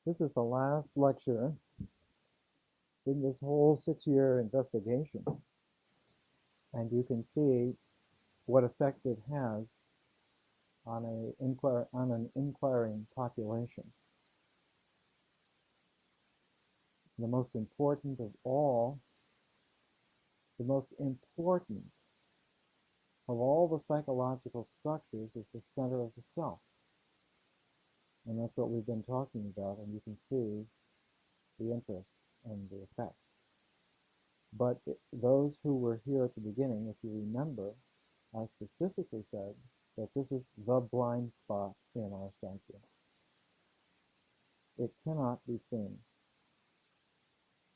This is the last lecture in this whole 6-year investigation, and you can see what effect it has on an inquiring population. The most important of all, the most important of all the psychological structures is the center of the self. And that's what we've been talking about, and you can see the interest and the effect. But those who were here at the beginning, if you remember, I specifically said that this is the blind spot in our psyche. It cannot be seen.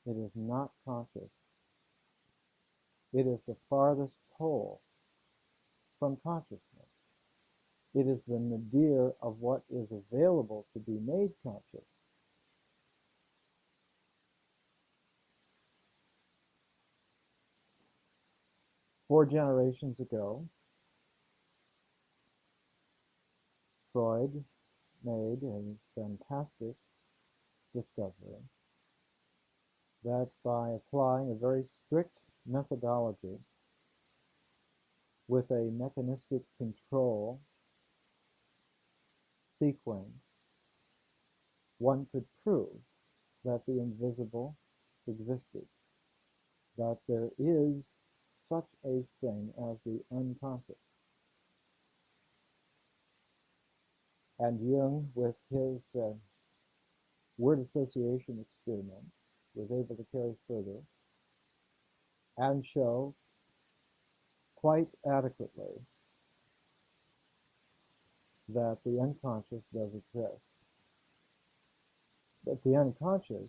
It is not conscious. It is the farthest pole from consciousness. It is the nadir of what is available to be made conscious. Four generations ago, Freud made a fantastic discovery that by applying a very strict methodology with a mechanistic control sequence, one could prove that the invisible existed, that there is such a thing as the unconscious. And Jung, with his word association experiments, was able to carry further and show quite adequately that the unconscious does exist. But the unconscious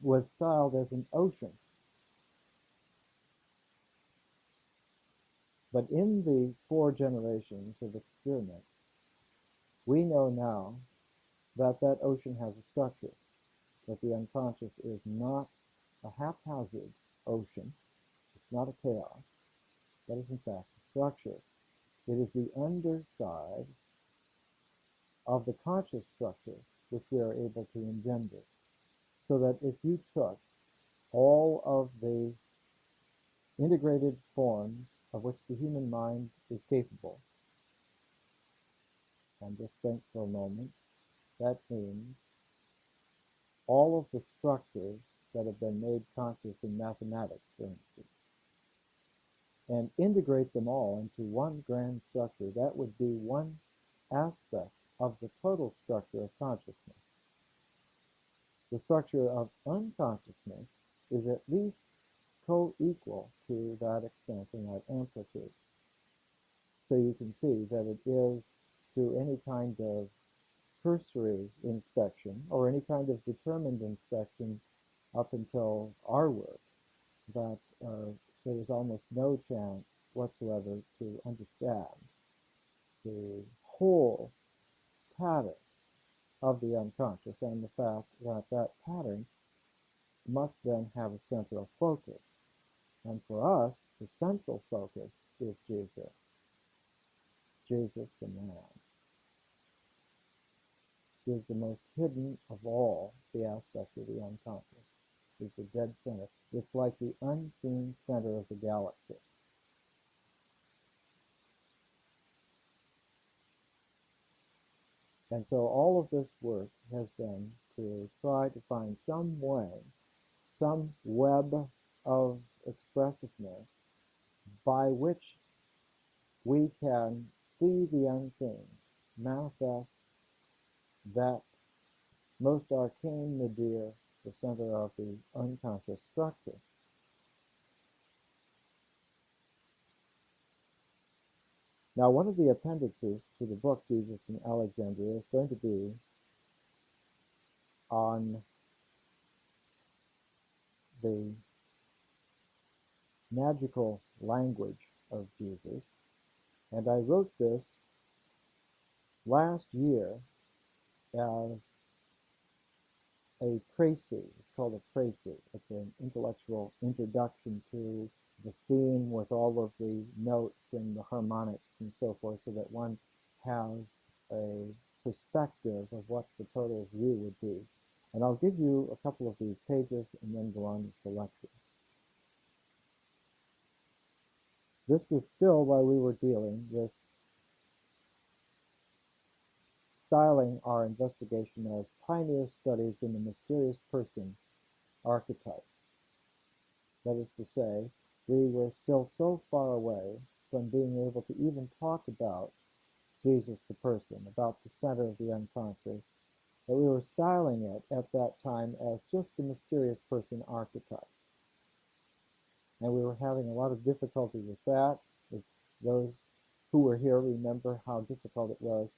was styled as an ocean. But in the 4 generations of experiment, we know now that that ocean has a structure, that the unconscious is not a haphazard ocean, it's not a chaos, that is in fact a structure. It is the underside of the conscious structure which we are able to engender. So that if you took all of the integrated forms of which the human mind is capable, and just think for a moment, that means all of the structures that have been made conscious in mathematics, for instance, and integrate them all into one grand structure, that would be one aspect of the total structure of consciousness. The structure of unconsciousness is at least co-equal to that extent and that amplitude. So you can see that it is, to any kind of cursory inspection or any kind of determined inspection up until our work, that there is almost no chance whatsoever to understand the whole pattern of the unconscious and the fact that that pattern must then have a central focus. And for us, the central focus is Jesus. Jesus the man is the most hidden of all the aspects of the unconscious. It's the dead center. It's like the unseen center of the galaxy. And so all of this work has been to try to find some way, some web of expressiveness by which we can see the unseen, manifest that most arcane nadir, the center of the unconscious structure. Now, one of the appendixes to the book, Jesus in Alexandria, is going to be on the magical language of Jesus. And I wrote this last year as a précis. It's called a précis. It's an intellectual introduction to the theme with all of the notes and the harmonics and so forth, so that one has a perspective of what the total view would be. And I'll give you a couple of these pages and then go on with the lecture. This was still while we were dealing with styling our investigation as pioneer studies in the mysterious person archetype. That is to say, we were still so far away from being able to even talk about Jesus the person, about the center of the unconscious, that we were styling it at that time as just the mysterious person archetype. And we were having a lot of difficulty with that. If those who were here remember how difficult it was.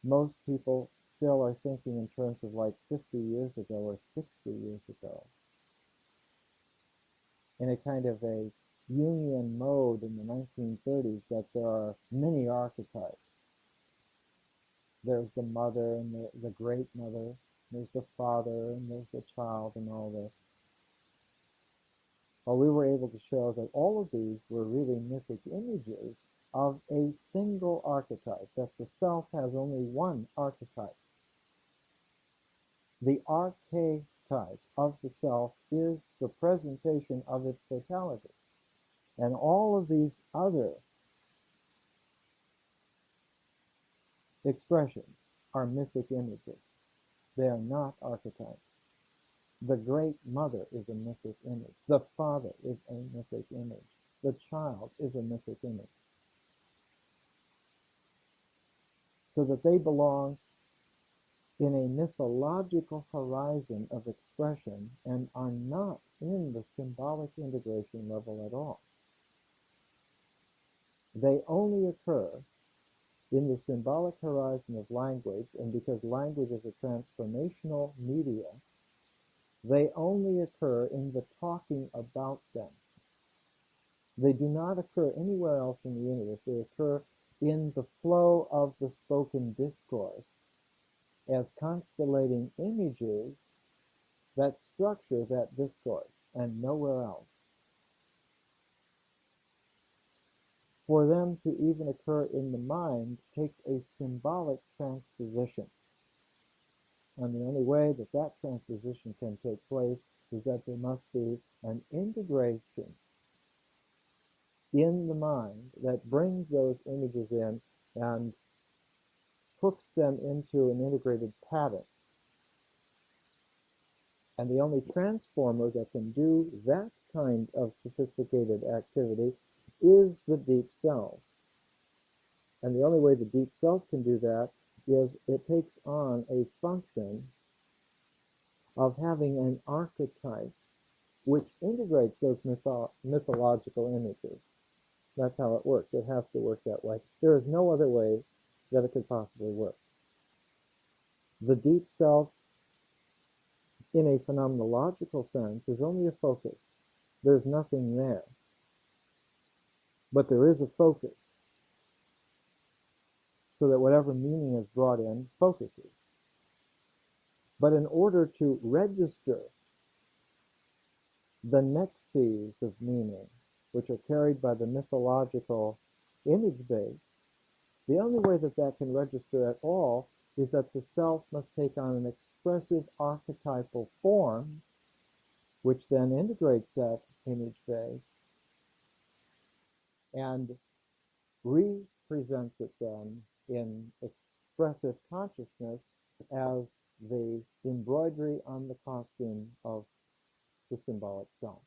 Most people still are thinking in terms of like 50 years ago or 60 years ago, in a kind of a Jungian mode in the 1930s, that there are many archetypes. There's the mother and the great mother, there's the father and there's the child and all this. Well, we were able to show that all of these were really mythic images of a single archetype, that the self has only one archetype. The archetype of the self is the presentation of its totality. And all of these other expressions are mythic images. They are not archetypes. The great mother is a mythic image. The father is a mythic image. The child is a mythic image. So that they belong in a mythological horizon of expression and are not in the symbolic integration level at all. They only occur in the symbolic horizon of language, and because language is a transformational media, they only occur in the talking about them. They do not occur anywhere else in the universe. They occur in the flow of the spoken discourse as constellating images that structure that discourse, and nowhere else. For them to even occur in the mind takes a symbolic transposition. And the only way that that transposition can take place is that there must be an integration in the mind that brings those images in and hooks them into an integrated pattern. And the only transformer that can do that kind of sophisticated activity is the deep self. And the only way the deep self can do that is it takes on a function of having an archetype which integrates those mythological images. That's how it works. It has to work that way. There is no other way that it could possibly work. The deep self, in a phenomenological sense, is only a focus. There's nothing there. But there is a focus, so that whatever meaning is brought in focuses. But in order to register the nexes of meaning, which are carried by the mythological image base, the only way that that can register at all is that the self must take on an expressive archetypal form, which then integrates that image base and represents it then in expressive consciousness as the embroidery on the costume of the symbolic self.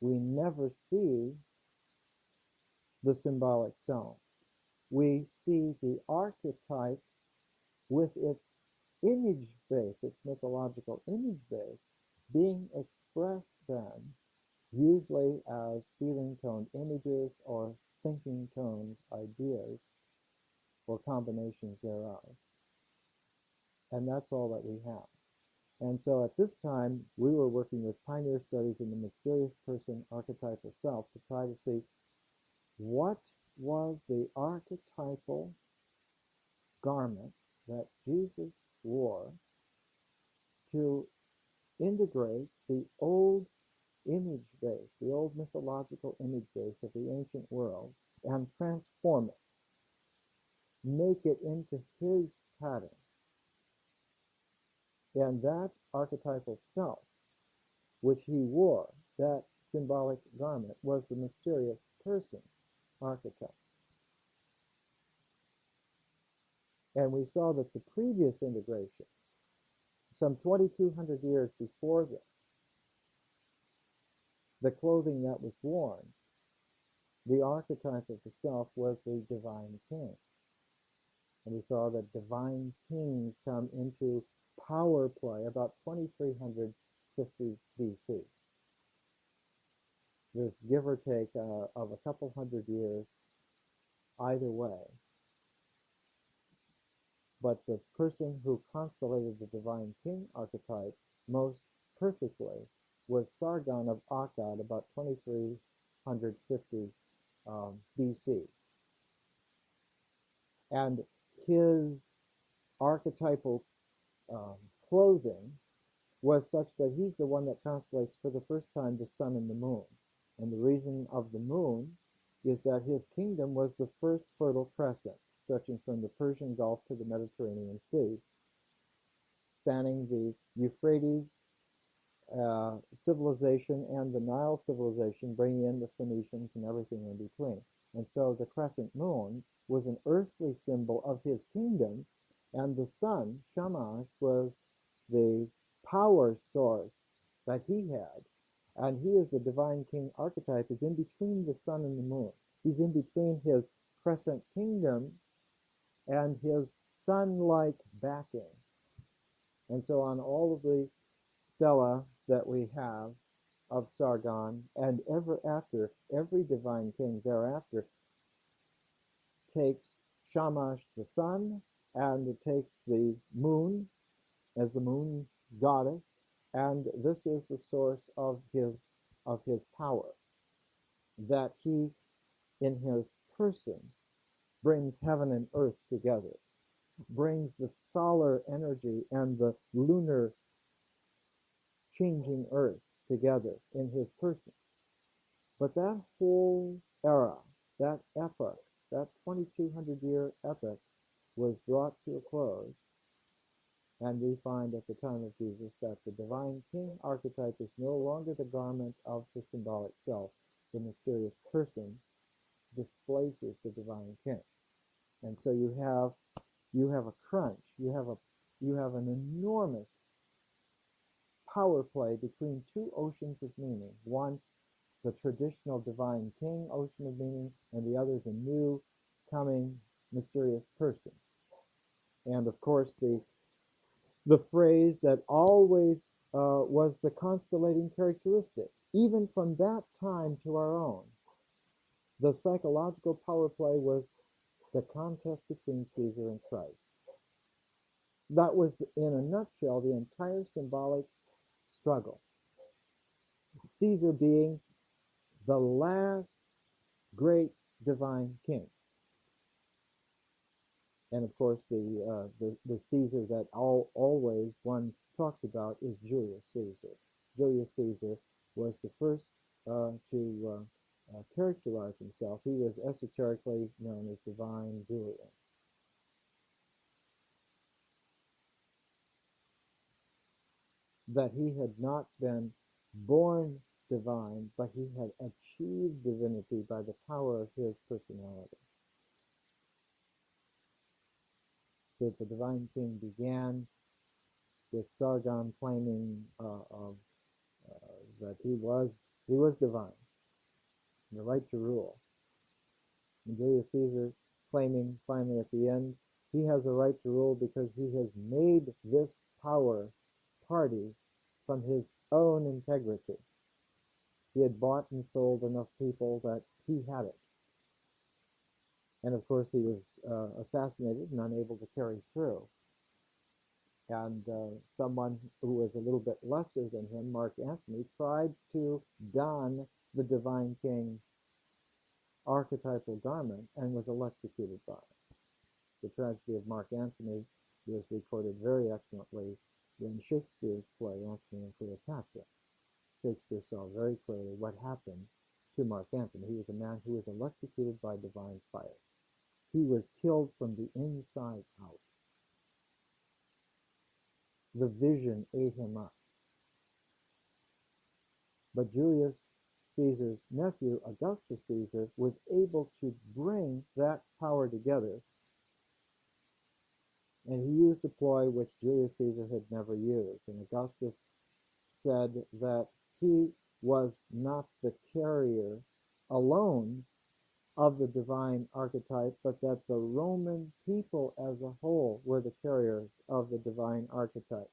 We never see the symbolic self. We see the archetype with its image base, its mythological image base, being expressed then, usually as feeling toned images or thinking toned ideas or combinations thereof. And that's all that we have. And so at this time, we were working with pioneer studies in the mysterious person archetypal self to try to see what was the archetypal garment that Jesus wore to integrate the old image base, the old mythological image base of the ancient world, and transform it. make it into his pattern. And that archetypal self, which he wore, that symbolic garment, was the mysterious person archetype. And we saw that the previous integration, some 2,200 years before this, the clothing that was worn, the archetype of the self was the divine king. And we saw that divine kings come into power play about 2350 BC. There's give or take of a couple hundred years either way. But the person who constellated the divine king archetype most perfectly was Sargon of Akkad about 2350 BC. And his archetypal clothing was such that he's the one that constellates for the first time the sun and the moon. And the reason of the moon is that his kingdom was the first fertile crescent, stretching from the Persian Gulf to the Mediterranean Sea, spanning the Euphrates civilization and the Nile civilization, bringing in the Phoenicians and everything in between. And so the crescent moon was an earthly symbol of his kingdom, and the sun, Shamash, was the power source that he had. And he is the divine king archetype, is in between the sun and the moon. He's in between his crescent kingdom and his sun-like backing. And so on all of the stela that we have of Sargon, and ever after, every divine king thereafter takes Shamash the sun, and it takes the moon as the moon goddess, and this is the source of his power, that he in his person brings heaven and earth together, brings the solar energy and the lunar changing earth together in his person. But that whole era, that epoch, that 2,200-year epoch was brought to a close, and we find at the time of Jesus that the divine king archetype is no longer the garment of the symbolic self. The mysterious person displaces the divine king. And so you have a crunch, you have an enormous power play between two oceans of meaning. One, the traditional divine king ocean of meaning, and the other, the new coming mysterious person. And of course, the phrase that always was the constellating characteristic, even from that time to our own, the psychological power play was the contest between Caesar and Christ. That was, in a nutshell, the entire symbolic struggle. Caesar being the last great divine king. And of course, the Caesar that always one talks about is Julius Caesar. Julius Caesar was the first to characterize himself. He was esoterically known as Divine Julius. That he had not been born divine, but he had achieved divinity by the power of his personality. So the divine king began with Sargon claiming that he was divine, the right to rule. And Julius Caesar claiming finally at the end, he has a right to rule because he has made this power party from his own integrity. He had bought and sold enough people that he had it. And of course, he was assassinated and unable to carry through. And someone who was a little bit lesser than him, Mark Antony, tried to don the divine king archetypal garment and was electrocuted by it. The tragedy of Mark Antony is recorded very excellently in Shakespeare's play, Antony and Cleopatra. Shakespeare saw very clearly what happened to Mark Antony. He was a man who was electrocuted by divine fire. he was killed from the inside out. The vision ate him up. But Julius Caesar's nephew, Augustus Caesar, was able to bring that power together, and he used a ploy which Julius Caesar had never used. And Augustus said that he was not the carrier alone of the divine archetype, but that the Roman people as a whole were the carriers of the divine archetype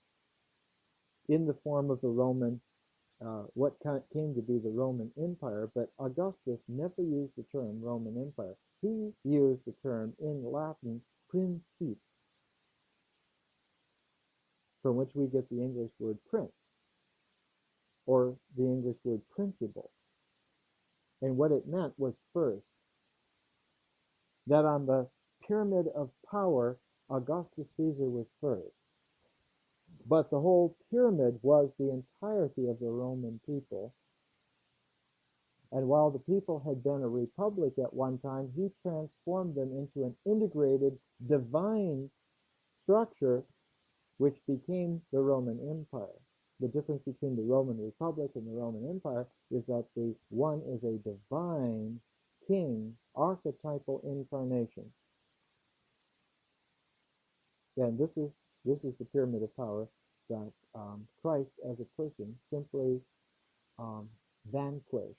in the form of the Roman, what came to be the Roman Empire. But Augustus never used the term Roman Empire. He used the term in Latin principes, from which we get the English word prince, or the English word principle. And what it meant was, first, that on the pyramid of power, Augustus Caesar was first. But the whole pyramid was the entirety of the Roman people. And while the people had been a republic at one time, he transformed them into an integrated divine structure, which became the Roman Empire. The difference between the Roman Republic and the Roman Empire is that the one is a divine king, archetypal incarnation. And this is the pyramid of power that Christ as a person simply vanquished.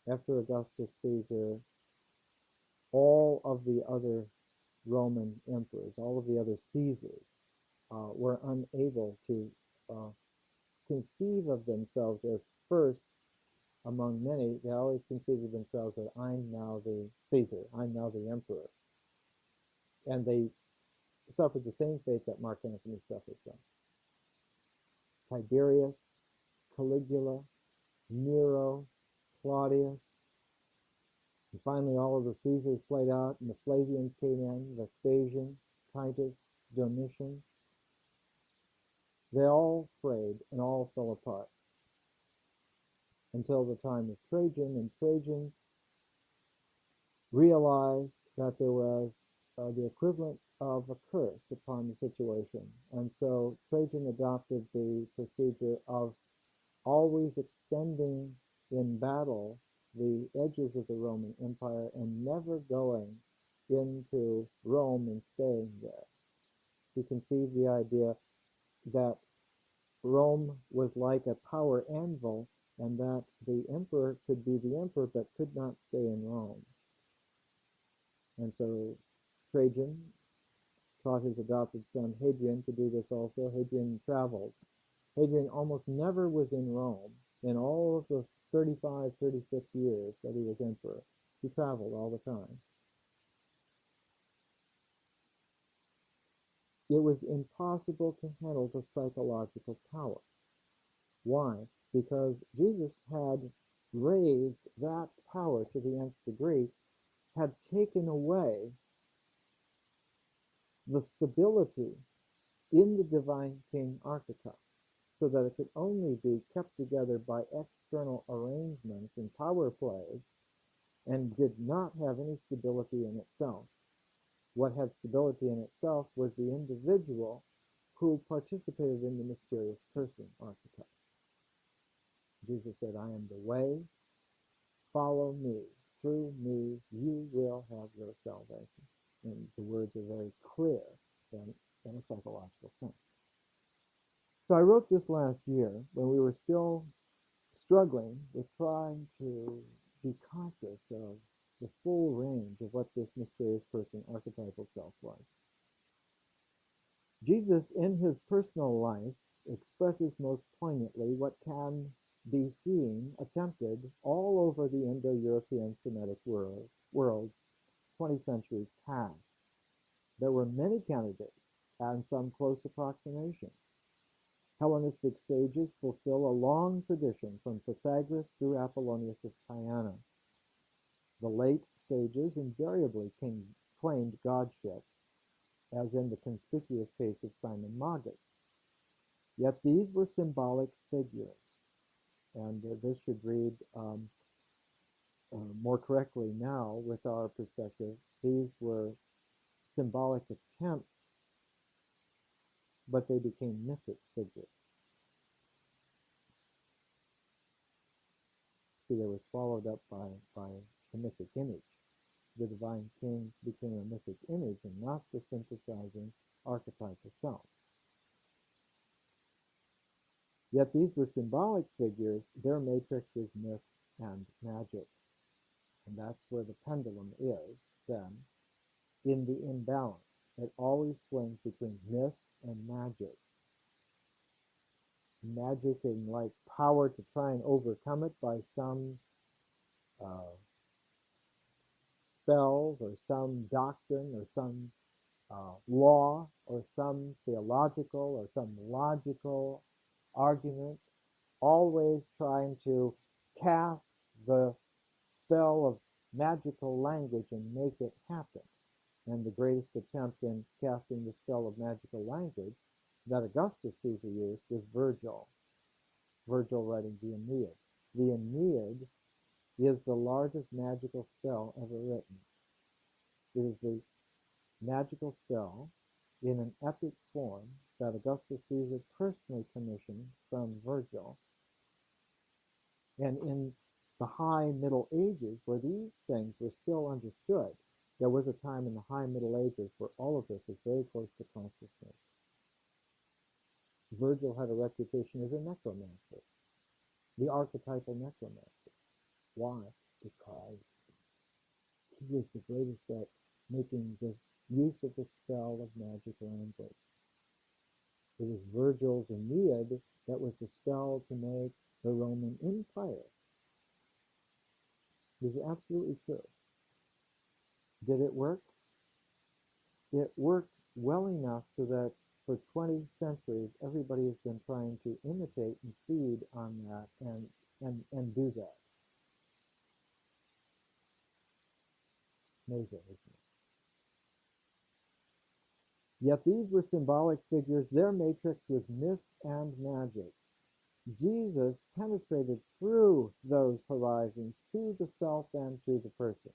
After Augustus Caesar, all of the other Roman emperors, all of the other Caesars, were unable to conceive of themselves as first among many. They always conceived of themselves as, I'm now the Caesar, I'm now the emperor. And they suffered the same fate that Mark Antony suffered from. Tiberius, Caligula, Nero, Claudius, and finally all of the Caesars played out, and the Flavians came in, Vespasian, Titus, Domitian. They all frayed and all fell apart until the time of Trajan, and Trajan realized that there was the equivalent of a curse upon the situation. And so Trajan adopted the procedure of always extending in battle the edges of the Roman Empire and never going into Rome and staying there. He conceived the idea that Rome was like a power anvil, and that the emperor could be the emperor but could not stay in Rome. And so Trajan taught his adopted son Hadrian to do this also. Hadrian traveled. Hadrian almost never was in Rome in all of the 35, 36 years that he was emperor. He traveled all the time. It was impossible to handle the psychological power. Why? Because Jesus had raised that power to the nth degree, had taken away the stability in the divine king archetype, so that it could only be kept together by external arrangements and power plays, and did not have any stability in itself. What had stability in itself was the individual who participated in the mysterious person archetype. Jesus said, I am the way, follow me. Through me, you will have your salvation. And the words are very clear in a psychological sense. So I wrote this last year when we were still struggling with trying to be conscious of the full range of what this mysterious person archetypal self was. Jesus, in his personal life, expresses most poignantly what can be seen, attempted, all over the Indo-European Semitic world, 20 centuries past. There were many candidates and some close approximations. Hellenistic sages fulfill a long tradition from Pythagoras through Apollonius of Tyana. The late sages invariably claimed godship, as in the conspicuous case of Simon Magus. Yet these were symbolic figures. And this should read more correctly now with our perspective, these were symbolic attempts, but they became mythic figures. See, they were swallowed up by the mythic image. The divine king became a mythic image and not the synthesizing archetypal self. Yet these were symbolic figures. Their matrix was myth and magic. And that's where the pendulum is then in the imbalance. It always swings between myth and magic. Magic and like power to try and overcome it by some spells or some doctrine or some law or some theological or some logical argument, always trying to cast the spell of magical language and make it happen. And the greatest attempt in casting the spell of magical language that Augustus Caesar used was Virgil. Virgil writing the Aeneid. The Aeneid is the largest magical spell ever written. It is the magical spell in an epic form that Augustus Caesar personally commissioned from Virgil. And in the high Middle Ages, where these things were still understood, there was a time in the high Middle Ages where all of this was very close to consciousness. Virgil had a reputation as a necromancer, the archetypal necromancer. Why? Because he was the greatest at making the use of the spell of magic language. It was Virgil's Aeneid that was the spell to make the Roman Empire. It is absolutely true. Did it work? It worked well enough so that for 20 centuries, everybody has been trying to imitate and feed on that and do that. Amazing, isn't it? Yet these were symbolic figures. Their matrix was myth and magic. Jesus penetrated through those horizons to the self and to the person.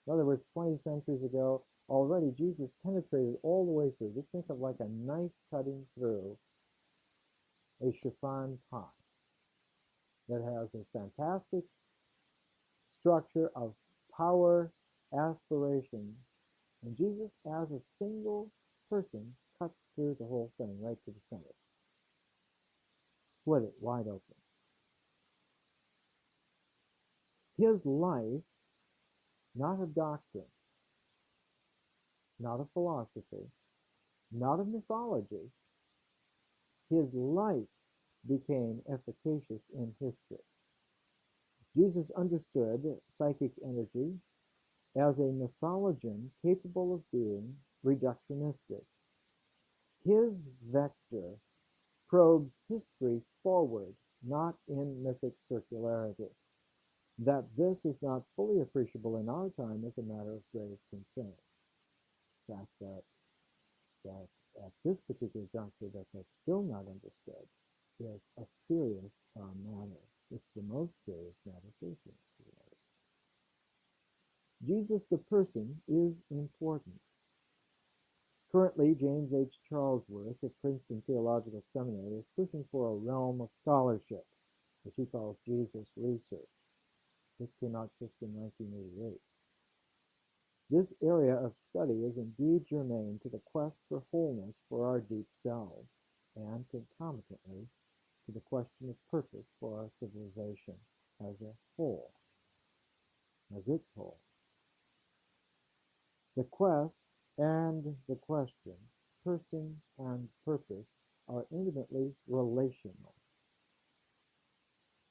In other words, 20 centuries ago, already Jesus penetrated all the way through. Just think of like a knife cutting through a chiffon pie that has a fantastic structure of power, aspiration, and Jesus, as a single person, cuts through the whole thing right to the center. Split it wide open. His life, not a doctrine, not a philosophy, not a mythology, his life became efficacious in history. Jesus understood psychic energy as a mythologian capable of being reductionistic. His vector probes history forward, not in mythic circularity. That this is not fully appreciable in our time is a matter of grave concern. The fact that at this particular juncture that's still not understood is a serious matter. It's the most serious matter facing humanity. Jesus the person is important. Currently, James H. Charlesworth of Princeton Theological Seminary is pushing for a realm of scholarship, which he calls Jesus research. This came out just in 1988. This area of study is indeed germane to the quest for wholeness for our deep selves, and concomitantly to the question of purpose for our civilization as a whole, as its whole. The quest and the question, person and purpose, are intimately relational,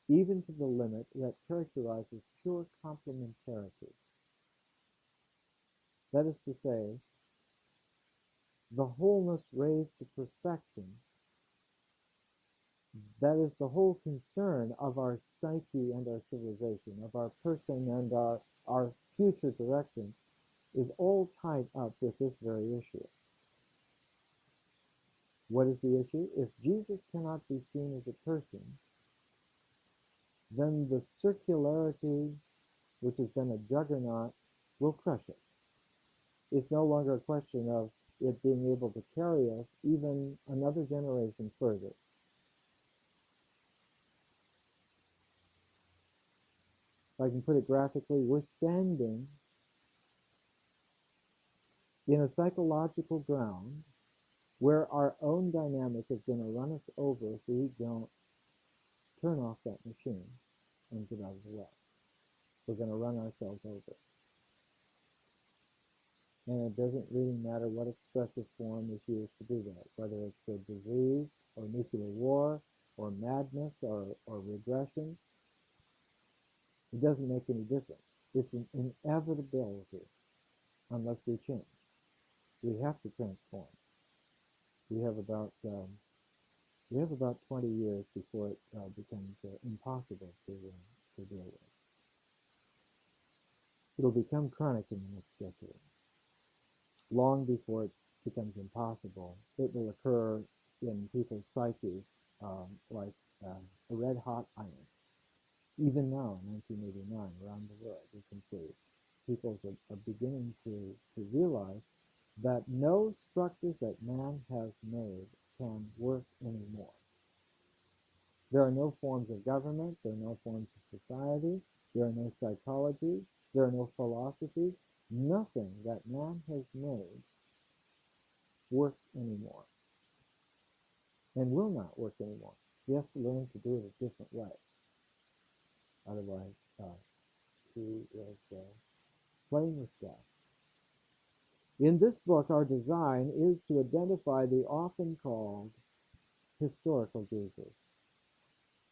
even to the limit that characterizes pure complementarity. That is to say, the wholeness raised to perfection, that is the whole concern of our psyche and our civilization, of our person and our future direction, is all tied up with this very issue. What is the issue? If Jesus cannot be seen as a person, then the circularity which has been a juggernaut, will crush it. It's no longer a question of it being able to carry us even another generation further. If I can put it graphically, we're standing in a psychological ground where our own dynamic is going to run us over if we don't turn off that machine and get out of the way. We're going to run ourselves over. And it doesn't really matter what expressive form is used to do that, whether it's a disease or nuclear war or madness or regression. It doesn't make any difference. It's an inevitability unless we change. We have to transform. We have about 20 years before it becomes impossible to deal with. It'll become chronic in the next decade. Long before it becomes impossible, it will occur in people's psyches like a red-hot iron. Even now, in 1989, around the world, you can see people are beginning to realize that no structures that man has made can work anymore. There are no forms of government, there are no forms of society, there are no psychologies, there are no philosophies. Nothing that man has made works anymore and will not work anymore. We have to learn to do it a different way. Otherwise, he is playing with death. In this book, our design is to identify the often called historical Jesus.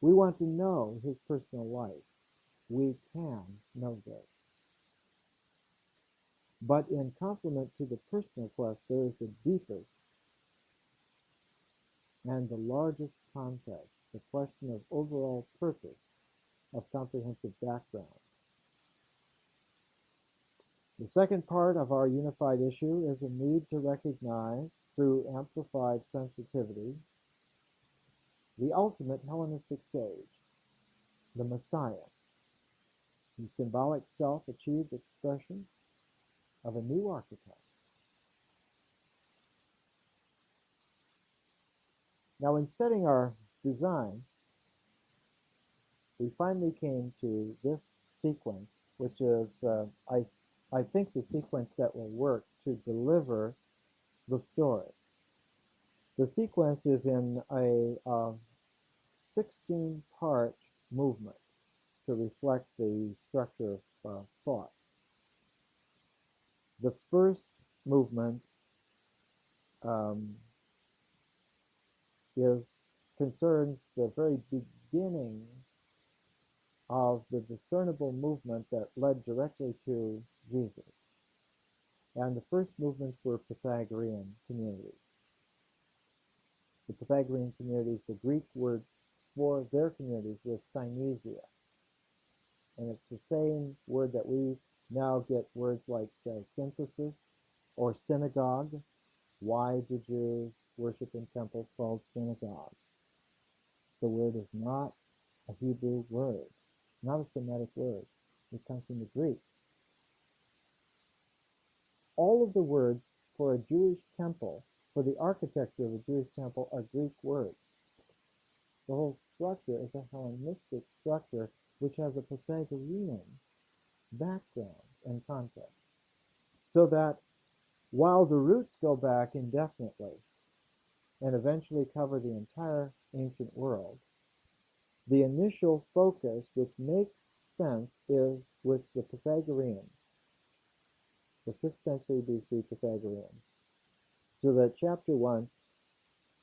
We want to know his personal life. We can know this. But in complement to the personal quest, there is the deepest and the largest context, the question of overall purpose of comprehensive background. The second part of our unified issue is a need to recognize, through amplified sensitivity, the ultimate Hellenistic sage, the Messiah, the symbolic self-achieved expression of a new archetype. Now, in setting our design, we finally came to this sequence, which is, I think, the sequence that will work to deliver the story. The sequence is in a 16-part movement to reflect the structure of thought. The first movement concerns the very beginnings of the discernible movement that led directly to Jesus. And the first movements were Pythagorean communities. The Pythagorean communities, the Greek word for their communities was synesia. And it's the same word that we now get words like synthesis or synagogue. Why do Jews worship in temples called synagogues? The word is not a Hebrew word, not a Semitic word. It comes from the Greek. All of the words for a Jewish temple, for the architecture of a Jewish temple, are Greek words. The whole structure is a Hellenistic structure which has a Pythagorean background and context. So that while the roots go back indefinitely and eventually cover the entire ancient world, the initial focus, which makes sense, is with the Pythagoreans, the 5th century BC Pythagoreans. So that chapter 1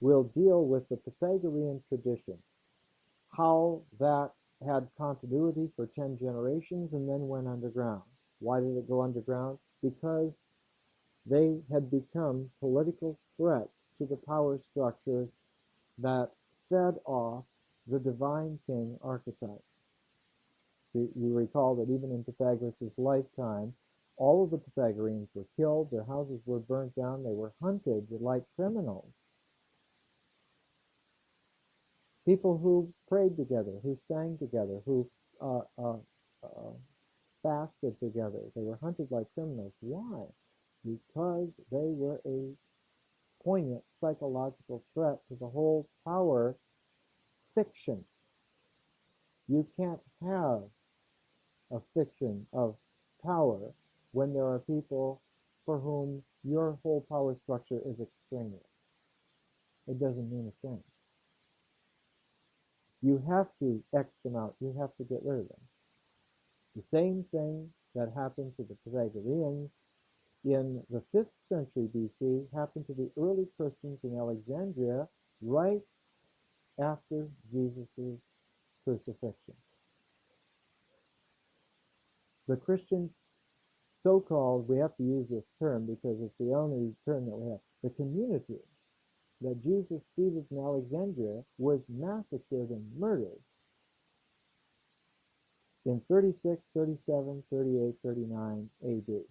will deal with the Pythagorean tradition, how that had continuity for 10 generations and then went underground. Why did it go underground? Because they had become political threats to the power structures that fed off the divine king archetype. You recall that even in Pythagoras' lifetime, all of the Pythagoreans were killed, their houses were burnt down, they were hunted like criminals. People who prayed together, who sang together, who fasted together. They were hunted like criminals. Why? Because they were a poignant psychological threat to the whole power fiction. You can't have a fiction of power when there are people for whom your whole power structure is extraneous. It doesn't mean a thing. You have to X them out. You have to get rid of them. The same thing that happened to the Pythagoreans in the 5th century BC happened to the early Christians in Alexandria right after Jesus' crucifixion. The Christian so-called, we have to use this term because it's the only term that we have, the community that Jesus seated in Alexandria was massacred and murdered in 36, 37, 38, 39 AD.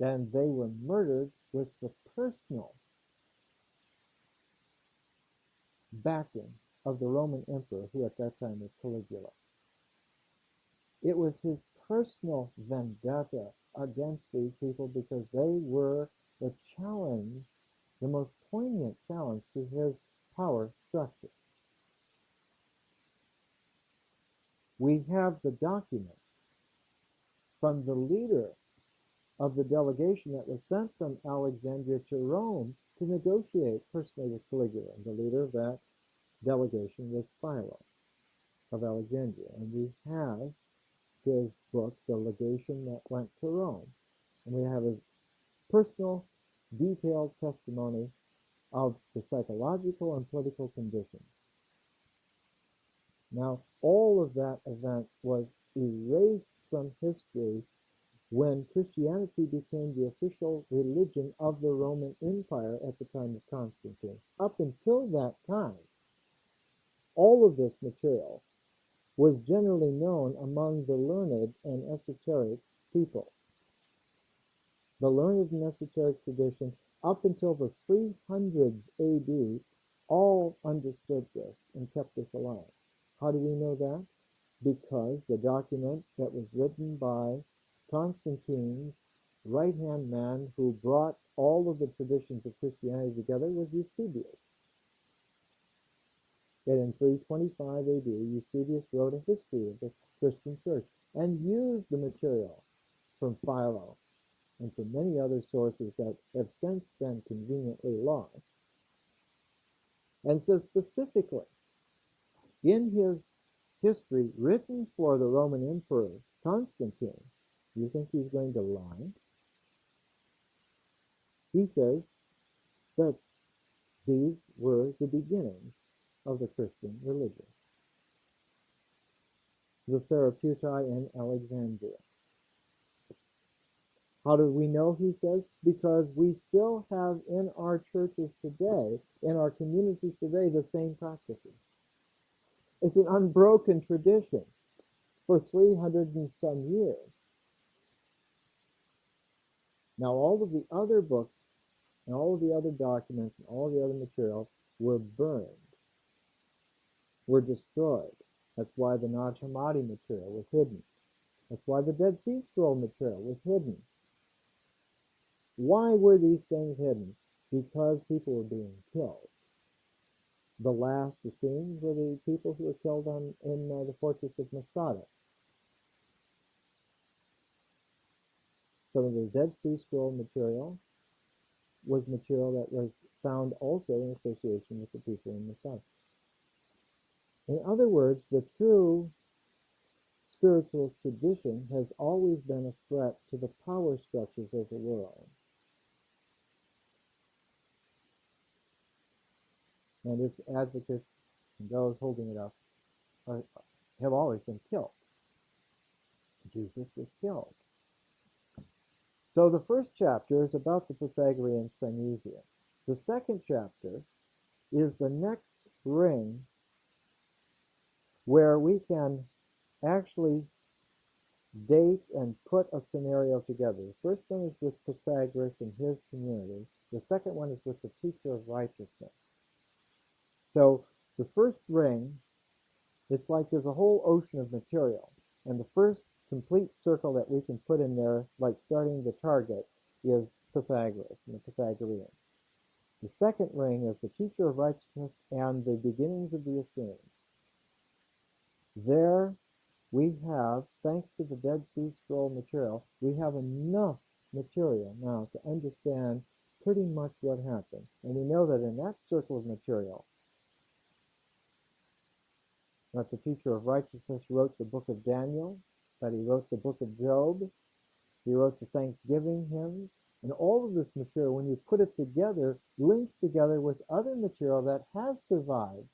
And they were murdered with the personal backing of the Roman emperor, who at that time was Caligula. It was his personal vendetta against these people because they were the challenge, the most poignant challenge to his power structure. We have the document from the leader of the delegation that was sent from Alexandria to Rome to negotiate personally with Caligula. And the leader of that delegation was Philo of Alexandria. And we have his book, The Legation That Went to Rome. And we have his personal, detailed testimony of the psychological and political conditions. Now, all of that event was erased from history when Christianity became the official religion of the Roman Empire at the time of Constantine. Up until that time, all of this material was generally known among the learned and esoteric people. The learned and esoteric tradition, up until the 300s AD, all understood this and kept this alive. How do we know that? Because the document that was written by Constantine's right-hand man who brought all of the traditions of Christianity together was Eusebius. And in 325 AD, Eusebius wrote a history of the Christian church and used the material from Philo and from many other sources that have since been conveniently lost. And so specifically, in his history written for the Roman Emperor Constantine, you think he's going to lie? He says that these were the beginnings of the Christian religion. The Therapeutae in Alexandria. How do we know, he says? Because we still have in our churches today, in our communities today, the same practices. It's an unbroken tradition for 300 and some years. Now, all of the other books and all of the other documents and all of the other material were burned, were destroyed. That's why the Nag Hammadi material was hidden. That's why the Dead Sea Scroll material was hidden. Why were these things hidden? Because people were being killed. The last Essenes were the people who were killed in the fortress of Masada. Some of the Dead Sea Scroll material was material that was found also in association with the people in Masada. In other words, the true spiritual tradition has always been a threat to the power structures of the world. And its advocates and those holding it up have always been killed. Jesus was killed. So the first chapter is about the Pythagorean Synesius. The second chapter is the next ring where we can actually date and put a scenario together. The first one is with Pythagoras and his community. The second one is with the teacher of righteousness. So The first ring, it's like there's a whole ocean of material. And the first complete circle that we can put in there, like starting the target, is Pythagoras and the Pythagoreans. The second ring is the teacher of righteousness and the beginnings of the Essenes. There we have, thanks to the Dead Sea Scroll material, we have enough material now to understand pretty much what happened. And we know that in that circle of material, that the teacher of righteousness wrote the book of Daniel, that he wrote the book of Job, he wrote the Thanksgiving hymns, and all of this material, when you put it together, links together with other material that has survived,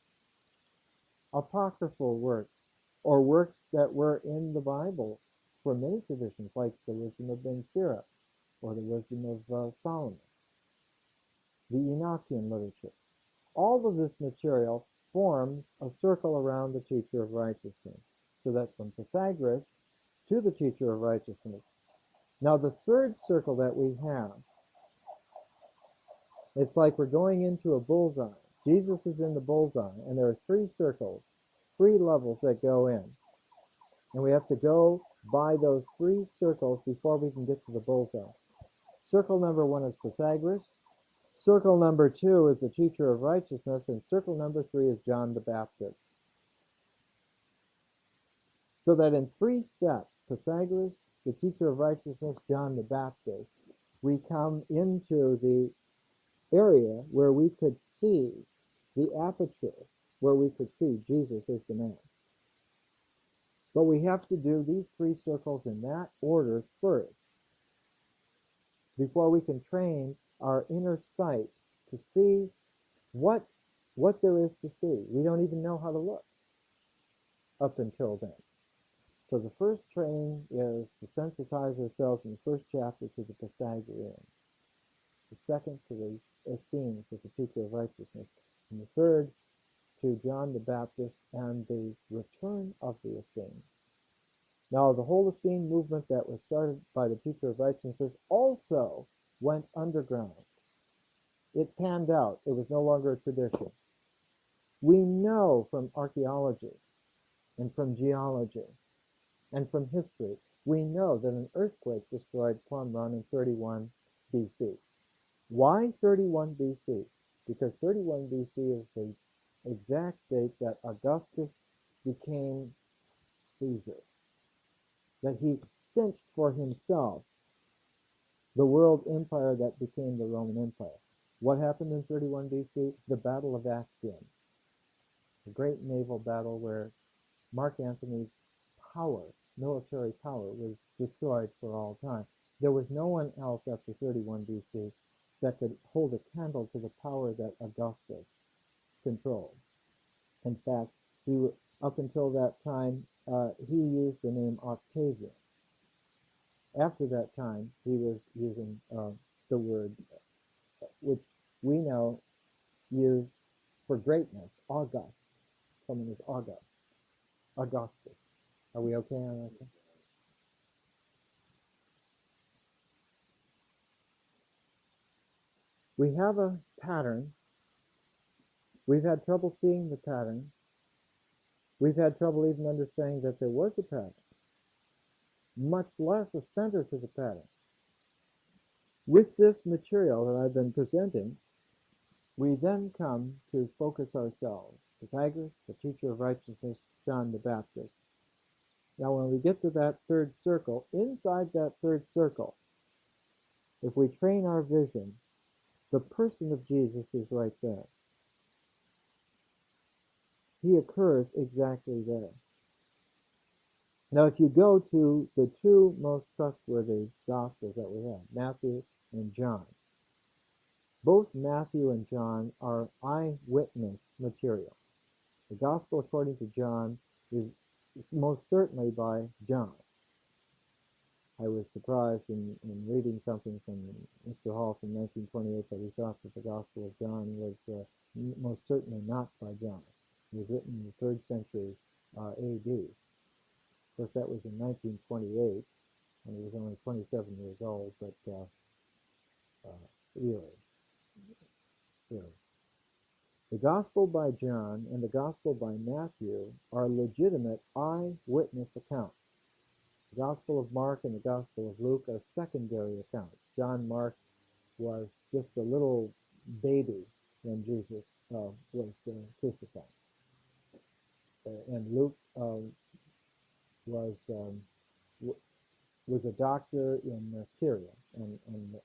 apocryphal works, or works that were in the Bible for many traditions, like the wisdom of Ben Sira, or the wisdom of Solomon, the Enochian literature. All of this material forms a circle around the teacher of righteousness, so that from Pythagoras to the teacher of righteousness. Now the third circle that we have, it's like we're going into a bullseye. Jesus is in the bullseye, and there are three circles, three levels that go in. And we have to go by those three circles before we can get to the bullseye. Circle number one is Pythagoras. Circle number two is the teacher of righteousness, and circle number three is John the Baptist. So that in three steps, Pythagoras, the teacher of righteousness, John the Baptist, we come into the area where we could see the aperture, where we could see Jesus as the man. But we have to do these three circles in that order first, before we can train our inner sight to see what there is to see. We don't even know how to look up until then. So the first training is to sensitize ourselves in the first chapter to the Pythagoreans, the second to the Essenes as the teacher of righteousness, and the third to John the Baptist and the return of the Essenes. Now, the whole Essene movement that was started by the teacher of righteousness also went underground. It panned out. It was no longer a tradition. We know from archaeology and from geology and from history, we know that an earthquake destroyed Qumran in 31 BC. Why 31 BC? Because 31 BC is the exact date that Augustus became Caesar, that he cinched for himself the world empire that became the Roman Empire. What happened in 31 BC? The Battle of Actium, a great naval battle where Mark Antony's power, military power, was destroyed for all time. There was no one else after 31 BC that could hold a candle to the power that Augustus controlled. In fact, up until that time, he used the name Octavian. After that time, he was using the word, which we now use for greatness, August. Someone is August. Augustus. Are we okay on that? We have a pattern. We've had trouble seeing the pattern. We've had trouble even understanding that there was a pattern, much less a center to the pattern. With this material that I've been presenting, we then come to focus ourselves. Pythagoras, the teacher of righteousness, John the Baptist. Now when we get to that third circle, inside that third circle, if we train our vision, the person of Jesus is right there. He occurs exactly there. Now if you go to the two most trustworthy Gospels that we have, Matthew and John, both Matthew and John are eyewitness material. The Gospel according to John is most certainly by John. I was surprised in reading something from Mr. Hall from 1928 that he thought that the Gospel of John was most certainly not by John. It was written in the 3rd century AD. Of course, that was in 1928, and he was only 27 years old, but really. The Gospel by John and the Gospel by Matthew are legitimate eyewitness accounts. The Gospel of Mark and the Gospel of Luke are secondary accounts. John Mark was just a little baby when Jesus was crucified. And Luke was was a doctor in Syria and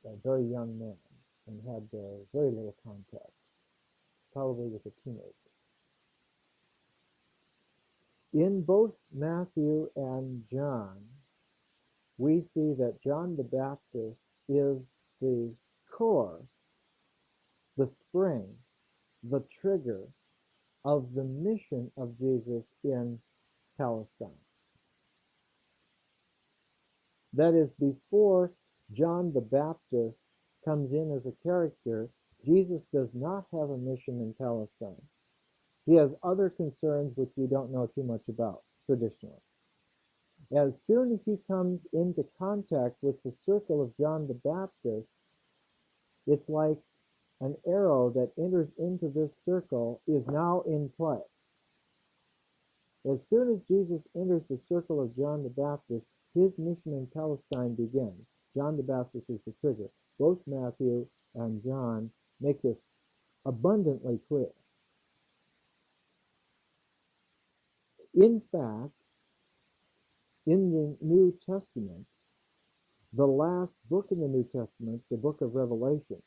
a very young man and had very little contact, probably with a teenager. In both Matthew and John, we see that John the Baptist is the core, the spring, the trigger of the mission of Jesus in Palestine. That is, before John the Baptist comes in as a character, Jesus does not have a mission in Palestine. He has other concerns which we don't know too much about traditionally. As soon as he comes into contact with the circle of John the Baptist, it's like an arrow that enters into this circle is now in play. As soon as Jesus enters the circle of John the Baptist, his mission in Palestine begins. John the Baptist is the trigger. Both Matthew and John make this abundantly clear. In fact, in the New Testament, the last book in the New Testament, the book of Revelation,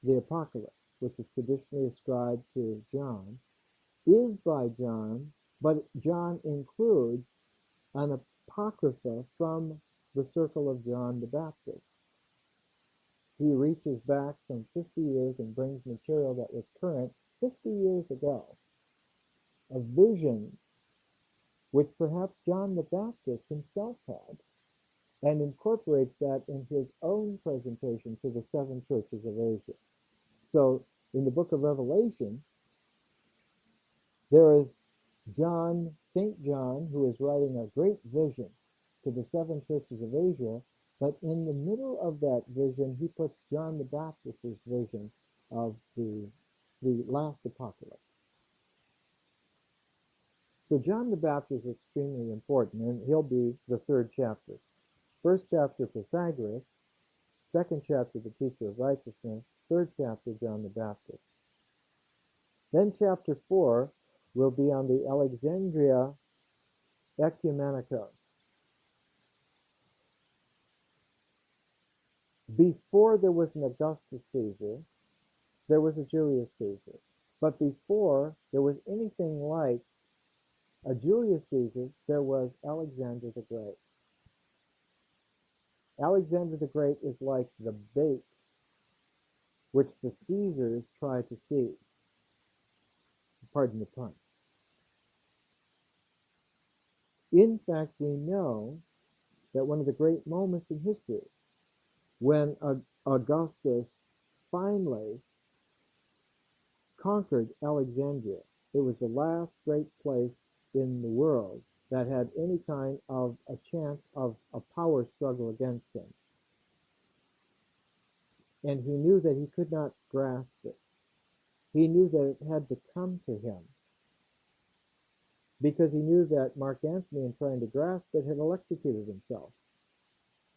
the Apocalypse, which is traditionally ascribed to John, is by John, but John includes an apocrypha from the circle of John the Baptist. He reaches back some 50 years and brings material that was current 50 years ago, a vision which perhaps John the Baptist himself had, and incorporates that in his own presentation to the 7 churches of Asia. So in the book of Revelation, there is John, St. John, who is writing a great vision to the 7 churches of Asia, but in the middle of that vision, he puts John the Baptist's vision of the last apocalypse. So John the Baptist is extremely important, and he'll be the 3rd chapter. 1st chapter, Pythagoras. 2nd chapter, the teacher of righteousness. 3rd chapter, John the Baptist. Then chapter 4 will be on the Alexandria Ecumenicos. Before there was an Augustus Caesar, there was a Julius Caesar. But before there was anything like a Julius Caesar, there was Alexander the Great. Alexander the Great is like the bait which the Caesars try to seize. Pardon the pun. In fact, we know that one of the great moments in history, when Augustus finally conquered Alexandria, it was the last great place in the world that had any kind of a chance of a power struggle against him. And he knew that he could not grasp it. He knew that it had to come to him, because he knew that Mark Antony, in trying to grasp it, had electrocuted himself.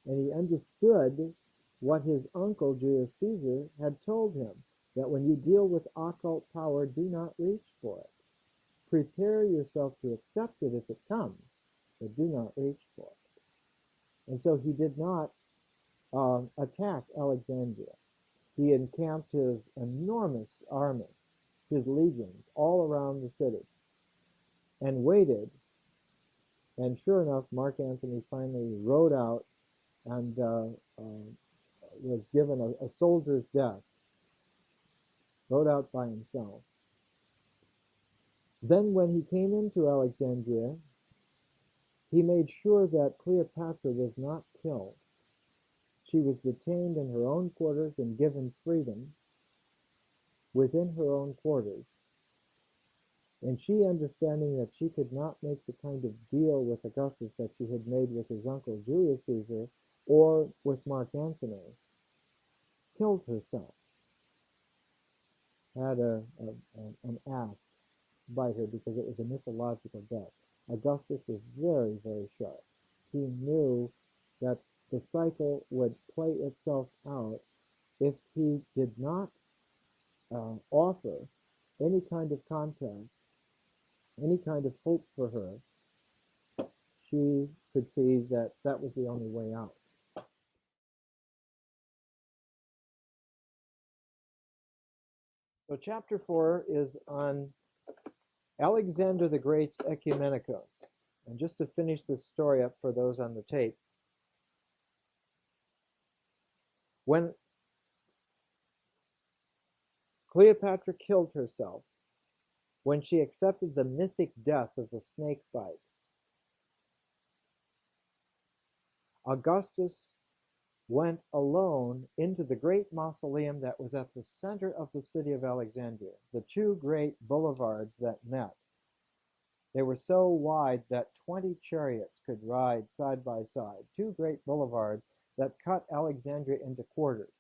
And he understood what his uncle, Julius Caesar, had told him, that when you deal with occult power, do not reach for it. Prepare yourself to accept it if it comes, but do not reach for it. And so he did not attack Alexandria. He encamped his enormous army, his legions, all around the city, and waited. And sure enough, Mark Antony finally rode out and was given a soldier's death, rode out by himself. Then when he came into Alexandria, he made sure that Cleopatra was not killed. She was detained in her own quarters and given freedom within her own quarters. And she, understanding that she could not make the kind of deal with Augustus that she had made with his uncle Julius Caesar or with Mark Antony, killed herself. had an asp bite her because it was a mythological death. Augustus was very, very sharp. He knew that the cycle would play itself out if he did not offer any kind of contact, any kind of hope for her. She could see that that was the only way out. So chapter 4 is on Alexander the Great's Ecumenicos. And just to finish this story up for those on the tape, when Cleopatra killed herself, when she accepted the mythic death of the snake bite, Augustus went alone into the great mausoleum that was at the center of the city of Alexandria, the two great boulevards that met. They were so wide that 20 chariots could ride side by side, two great boulevards that cut Alexandria into quarters.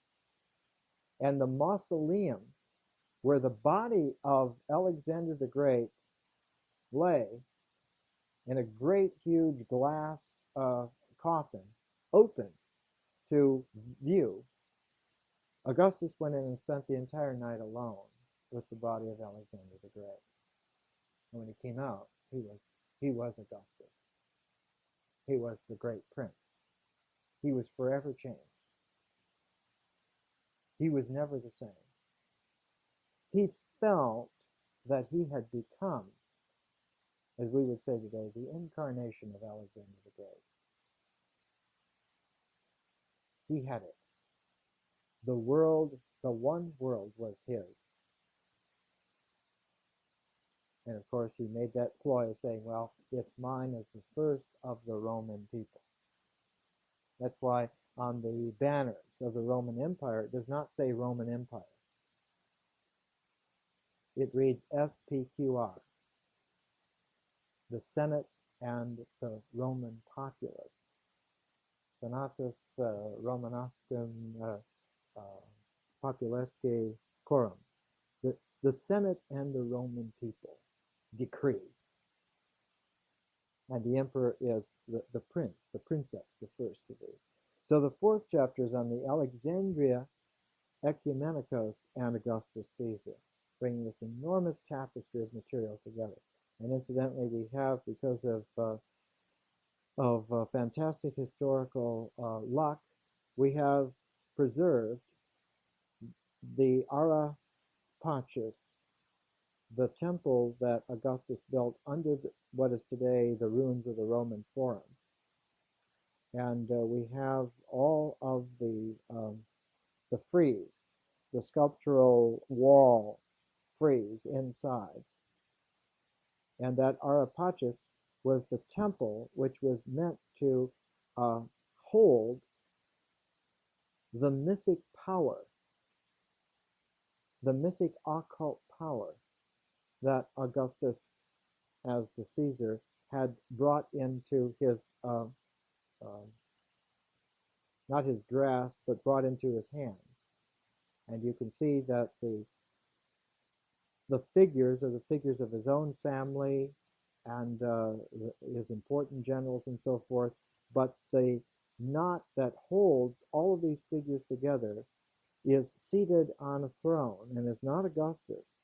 And the mausoleum, where the body of Alexander the Great lay in a great huge glass coffin, open to view, Augustus went in and spent the entire night alone with the body of Alexander the Great. And when he came out, he was Augustus. He was the great prince. He was forever changed. He was never the same. He felt that he had become, as we would say today, the incarnation of Alexander the Great. He had it. The world, the one world was his. And of course, he made that ploy of saying, well, it's mine as the first of the Roman people. That's why on the banners of the Roman Empire, it does not say Roman Empire. It reads SPQR, the Senate and the Roman populace. Senatus Romanascum Populesque Corum. The Senate and the Roman people decree. And the emperor is the prince, the princeps, the first of these. So the fourth chapter is on the Alexandria Ecumenicos and Augustus Caesar, bringing this enormous tapestry of material together. And incidentally, we have, because of fantastic historical luck, we have preserved the Ara Pacis, the temple that Augustus built under what is today the ruins of the Roman Forum. And we have all of the frieze, the sculptural wall frieze inside. And that Ara Pacis was the temple which was meant to hold the mythic power, the mythic occult power that Augustus, as the Caesar, had brought into his, not his grasp, but brought into his hands. And you can see that the figures are the figures of his own family and his important generals and so forth, but the knot that holds all of these figures together is seated on a throne, and is not Augustus.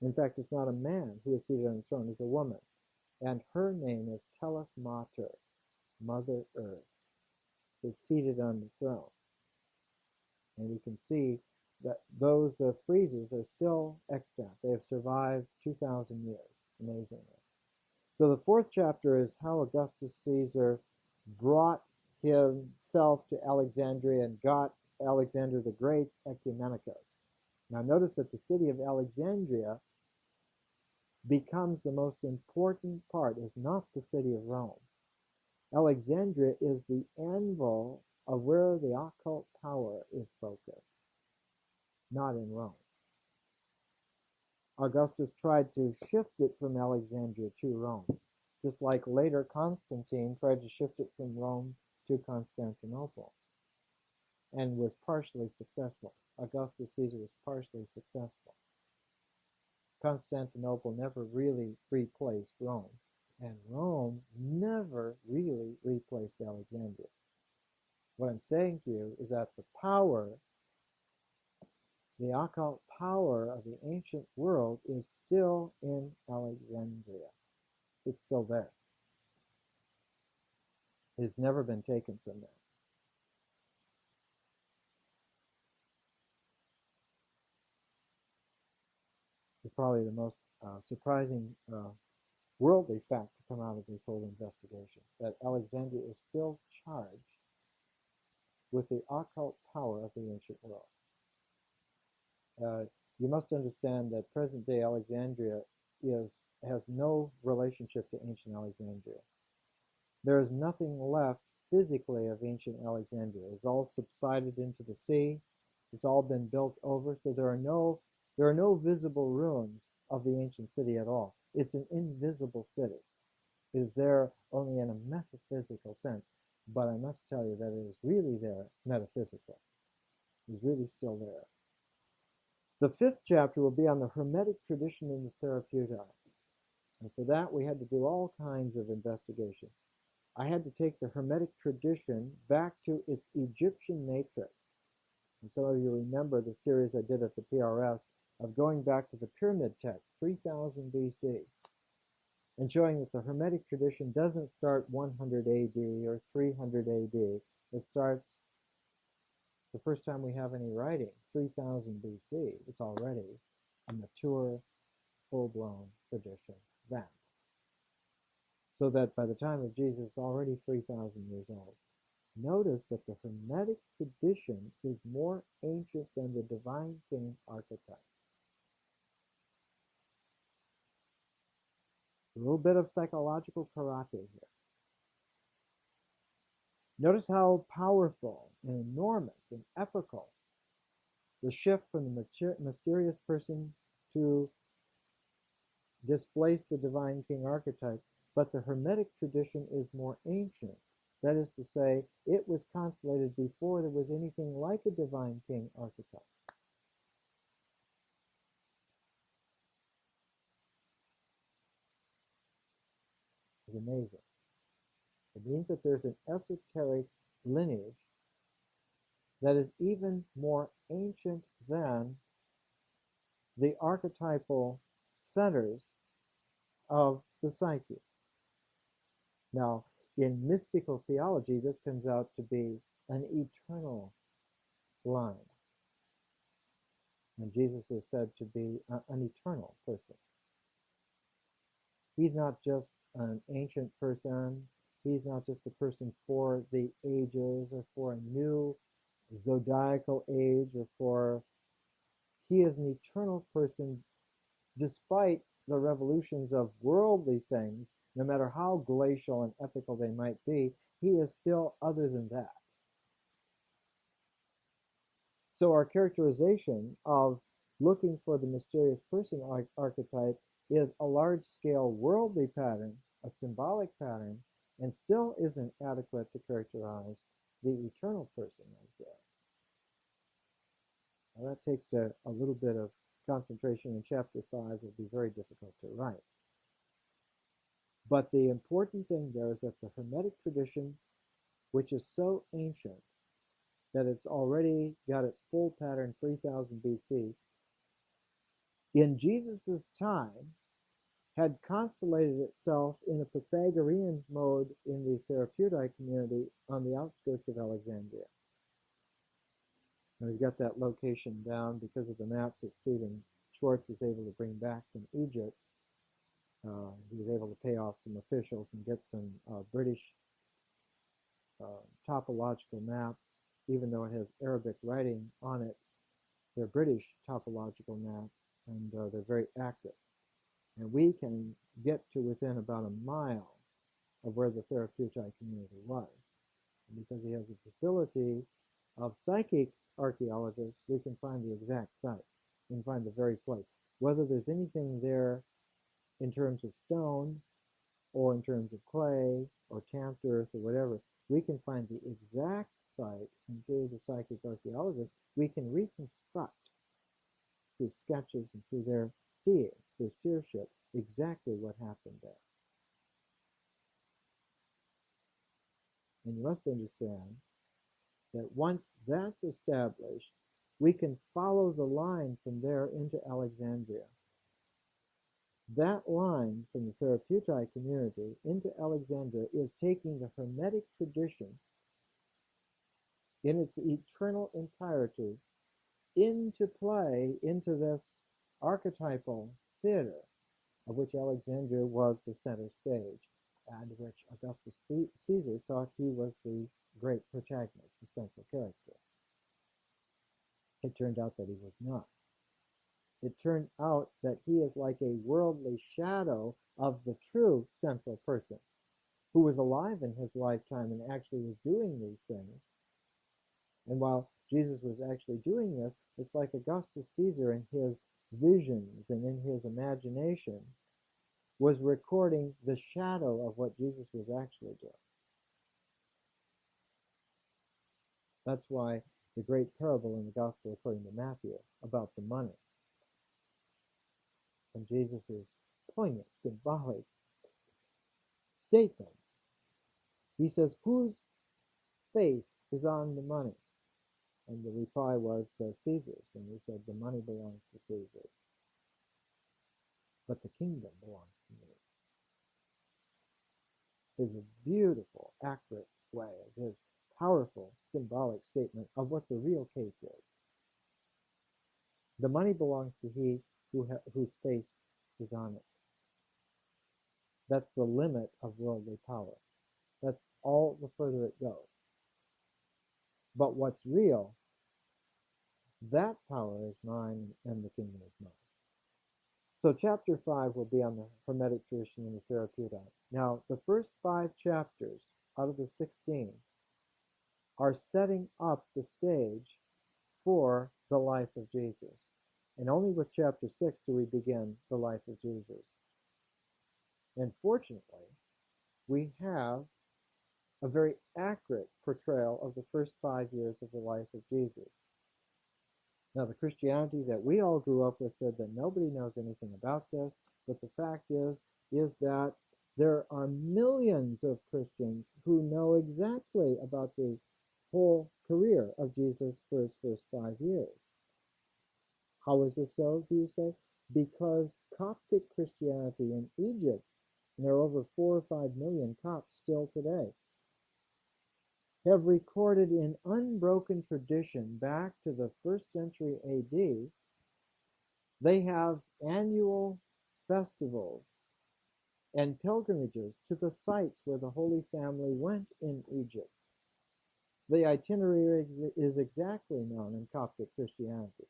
In fact, it's not a man who is seated on the throne, it's a woman. And her name is Tellus Mater, Mother Earth, is seated on the throne. And you can see that those friezes are still extant. They have survived 2,000 years, amazingly. So the fourth chapter is how Augustus Caesar brought himself to Alexandria and got Alexander the Great's Ecumenicos. Now notice that the city of Alexandria becomes the most important part, is not the city of Rome. Alexandria is the anvil of where the occult power is focused, not in Rome. Augustus tried to shift it from Alexandria to Rome, just like later Constantine tried to shift it from Rome to Constantinople, and was partially successful. Augustus Caesar was partially successful. Constantinople never really replaced Rome, and Rome never really replaced Alexandria. What I'm saying to you is that the power, the occult power of the ancient world is still in Alexandria. It's still there. It's never been taken from there. It's probably the most surprising worldly fact to come out of this whole investigation, that Alexandria is still charged with the occult power of the ancient world. You must understand that present-day Alexandria has no relationship to ancient Alexandria. There is nothing left physically of ancient Alexandria. It's all subsided into the sea. It's all been built over, so there are no visible ruins of the ancient city at all. It's an invisible city. It is there only in a metaphysical sense, but I must tell you that it is really there metaphysically. It is really still there. The fifth chapter will be on the Hermetic tradition in the therapeutic. And for that, we had to do all kinds of investigation. I had to take the Hermetic tradition back to its Egyptian matrix. And some of you remember the series I did at the PRS of going back to the pyramid text, 3000 BC, and showing that the Hermetic tradition doesn't start 100 AD or 300 AD. It starts the first time we have any writing, 3000 BC. It's already a mature, full-blown tradition then. So that by the time of Jesus, it's already 3,000 years old. Notice that the Hermetic tradition is more ancient than the divine king archetype. A little bit of psychological karate here. Notice how powerful and enormous and epical the shift from the mysterious person to displace the divine king archetype, but the Hermetic tradition is more ancient. That is to say, it was constellated before there was anything like a divine king archetype. It's amazing. It means that there's an esoteric lineage that is even more ancient than the archetypal centers of the psyche. Now, in mystical theology, this comes out to be an eternal line. And Jesus is said to be an eternal person. He's not just an ancient person. He's not just a person for the ages or for a new zodiacal age or for... He is an eternal person despite the revolutions of worldly things. No matter how glacial and epical they might be, he is still other than that. So our characterization of looking for the mysterious person archetype is a large-scale worldly pattern, a symbolic pattern, and still isn't adequate to characterize the eternal person as there. Now that takes a little bit of concentration, in chapter 5 will be very difficult to write. But the important thing there is that the Hermetic tradition, which is so ancient that it's already got its full pattern 3000 BC, in Jesus' time had constellated itself in a Pythagorean mode in the therapeutic community on the outskirts of Alexandria. And we've got that location down because of the maps that Stephen Schwartz was able to bring back from Egypt. He was able to pay off some officials and get some British topological maps, even though it has Arabic writing on it. They're British topological maps, and they're very accurate. And we can get to within about a mile of where the therapeutic community was. And because he has a facility of psychic archaeologists, we can find the exact site. We can find the very place. Whether there's anything there in terms of stone or in terms of clay or tamped earth or whatever, we can find the exact site, and through the psychic archaeologists, we can reconstruct through sketches and through their seeing for seership exactly what happened there. And you must understand that once that's established, we can follow the line from there into Alexandria. That line from the Therapeutae community into Alexandria is taking the Hermetic tradition in its eternal entirety into play, into this archetypal theater of which Alexandria was the center stage, and which Augustus Caesar thought he was the great protagonist, the central character. It turned out that he was not. It turned out that he is like a worldly shadow of the true central person, who was alive in his lifetime and actually was doing these things. And while Jesus was actually doing this, it's like Augustus Caesar in his visions and in his imagination was recording the shadow of what Jesus was actually doing. That's why the great parable in the Gospel according to Matthew about the money and Jesus' poignant, symbolic statement. He says, whose face is on the money? And the reply was Caesar's. And he said, the money belongs to Caesar, but the kingdom belongs to me. Is a beautiful, accurate way of his powerful, symbolic statement of what the real case is. The money belongs to he whose face is on it. That's the limit of worldly power. That's all the further it goes. But what's real, that power is mine and the kingdom is mine. So chapter 5 will be on the Hermetic tradition and the Therapeutae. Now, the first 5 chapters out of the 16 are setting up the stage for the life of Jesus. And only with chapter 6 do we begin the life of Jesus. And fortunately, we have a very accurate portrayal of the first 5 years of the life of Jesus. Now, the Christianity that we all grew up with said that nobody knows anything about this, but the fact is that there are millions of Christians who know exactly about the whole career of Jesus for his first 5 years. How is this so, do you say? Because Coptic Christianity in Egypt, and there are over 4 or 5 million Copts still today, have recorded in unbroken tradition back to the 1st century AD. They have annual festivals and pilgrimages to the sites where the Holy Family went in Egypt. The itinerary is exactly known in Coptic Christianity.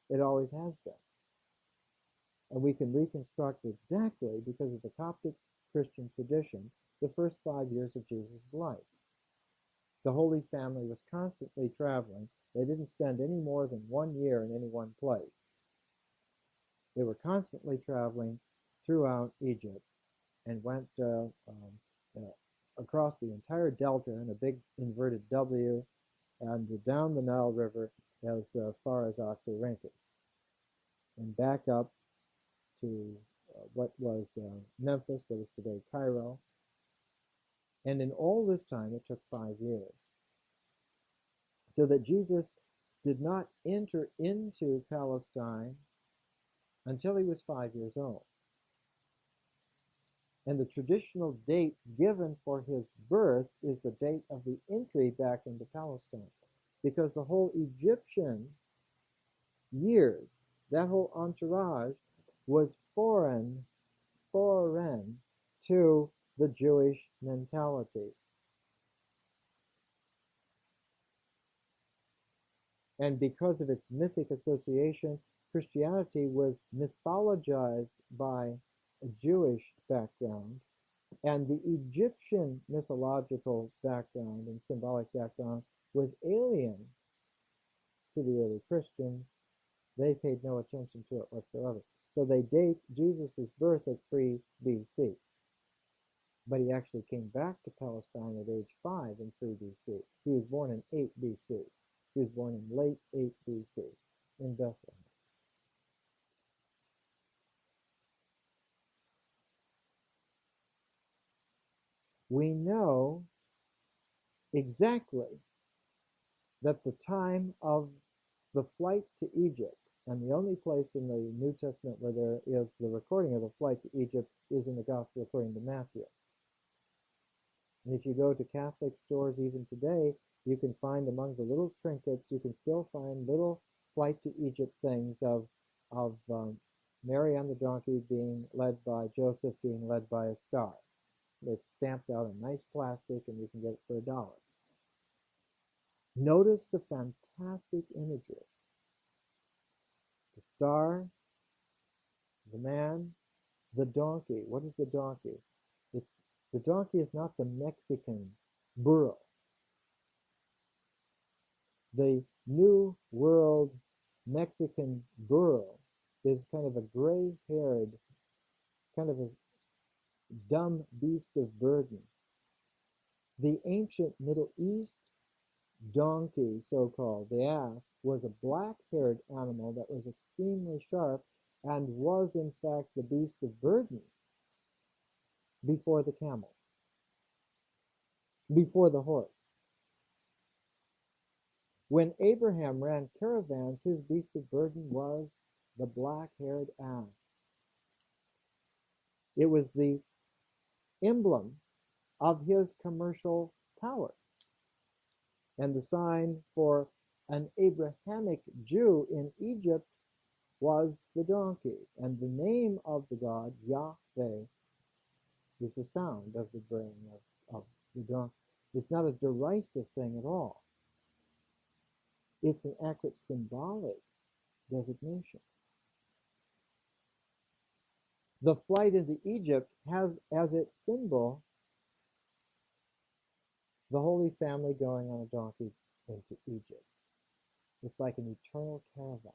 It always has been. And we can reconstruct exactly, because of the Coptic Christian tradition, the first 5 years of Jesus' life. The Holy Family was constantly traveling. They didn't spend any more than 1 year in any one place. They were constantly traveling throughout Egypt and went across the entire delta in a big inverted W and down the Nile River as far as Oxyrhynchus and back up to what was Memphis, what is today Cairo. And in all this time, it took 5 years. So that Jesus did not enter into Palestine until he was 5 years old. And the traditional date given for his birth is the date of the entry back into Palestine. Because the whole Egyptian years, that whole entourage, was foreign to the Jewish mentality. And because of its mythic association, Christianity was mythologized by a Jewish background, and the Egyptian mythological background and symbolic background was alien to the early Christians. They paid no attention to it whatsoever. So they date Jesus' birth at 3 BC. But he actually came back to Palestine at age 5 in 3 BC. He was born in 8 BC. He was born in late 8 BC in Bethlehem. we know exactly that the time of the flight to Egypt, and the only place in the New Testament where there is the recording of the flight to Egypt is in the Gospel according to Matthew. And if you go to Catholic stores even today, you can find among the little trinkets, you can still find little flight to Egypt things of Mary on the donkey being led by Joseph, being led by a star. It's stamped out in nice plastic, and you can get it for $1. Notice the fantastic imagery. The star, the man, the donkey. What is the donkey? The donkey is not the Mexican burro. The New World Mexican burro is kind of a gray-haired, kind of a dumb beast of burden. The ancient Middle East donkey, so-called, the ass, was a black-haired animal that was extremely sharp and was, in fact, the beast of burden before the camel, before the horse. When Abraham ran caravans, his beast of burden was the black-haired ass. It was the emblem of his commercial power. And the sign for an Abrahamic Jew in Egypt was the donkey. And the name of the god, Yahweh, is the sound of the braying of the donkey. It's not a derisive thing at all. It's an accurate symbolic designation. The flight into Egypt has as its symbol the Holy Family going on a donkey into Egypt. It's like an eternal caravan,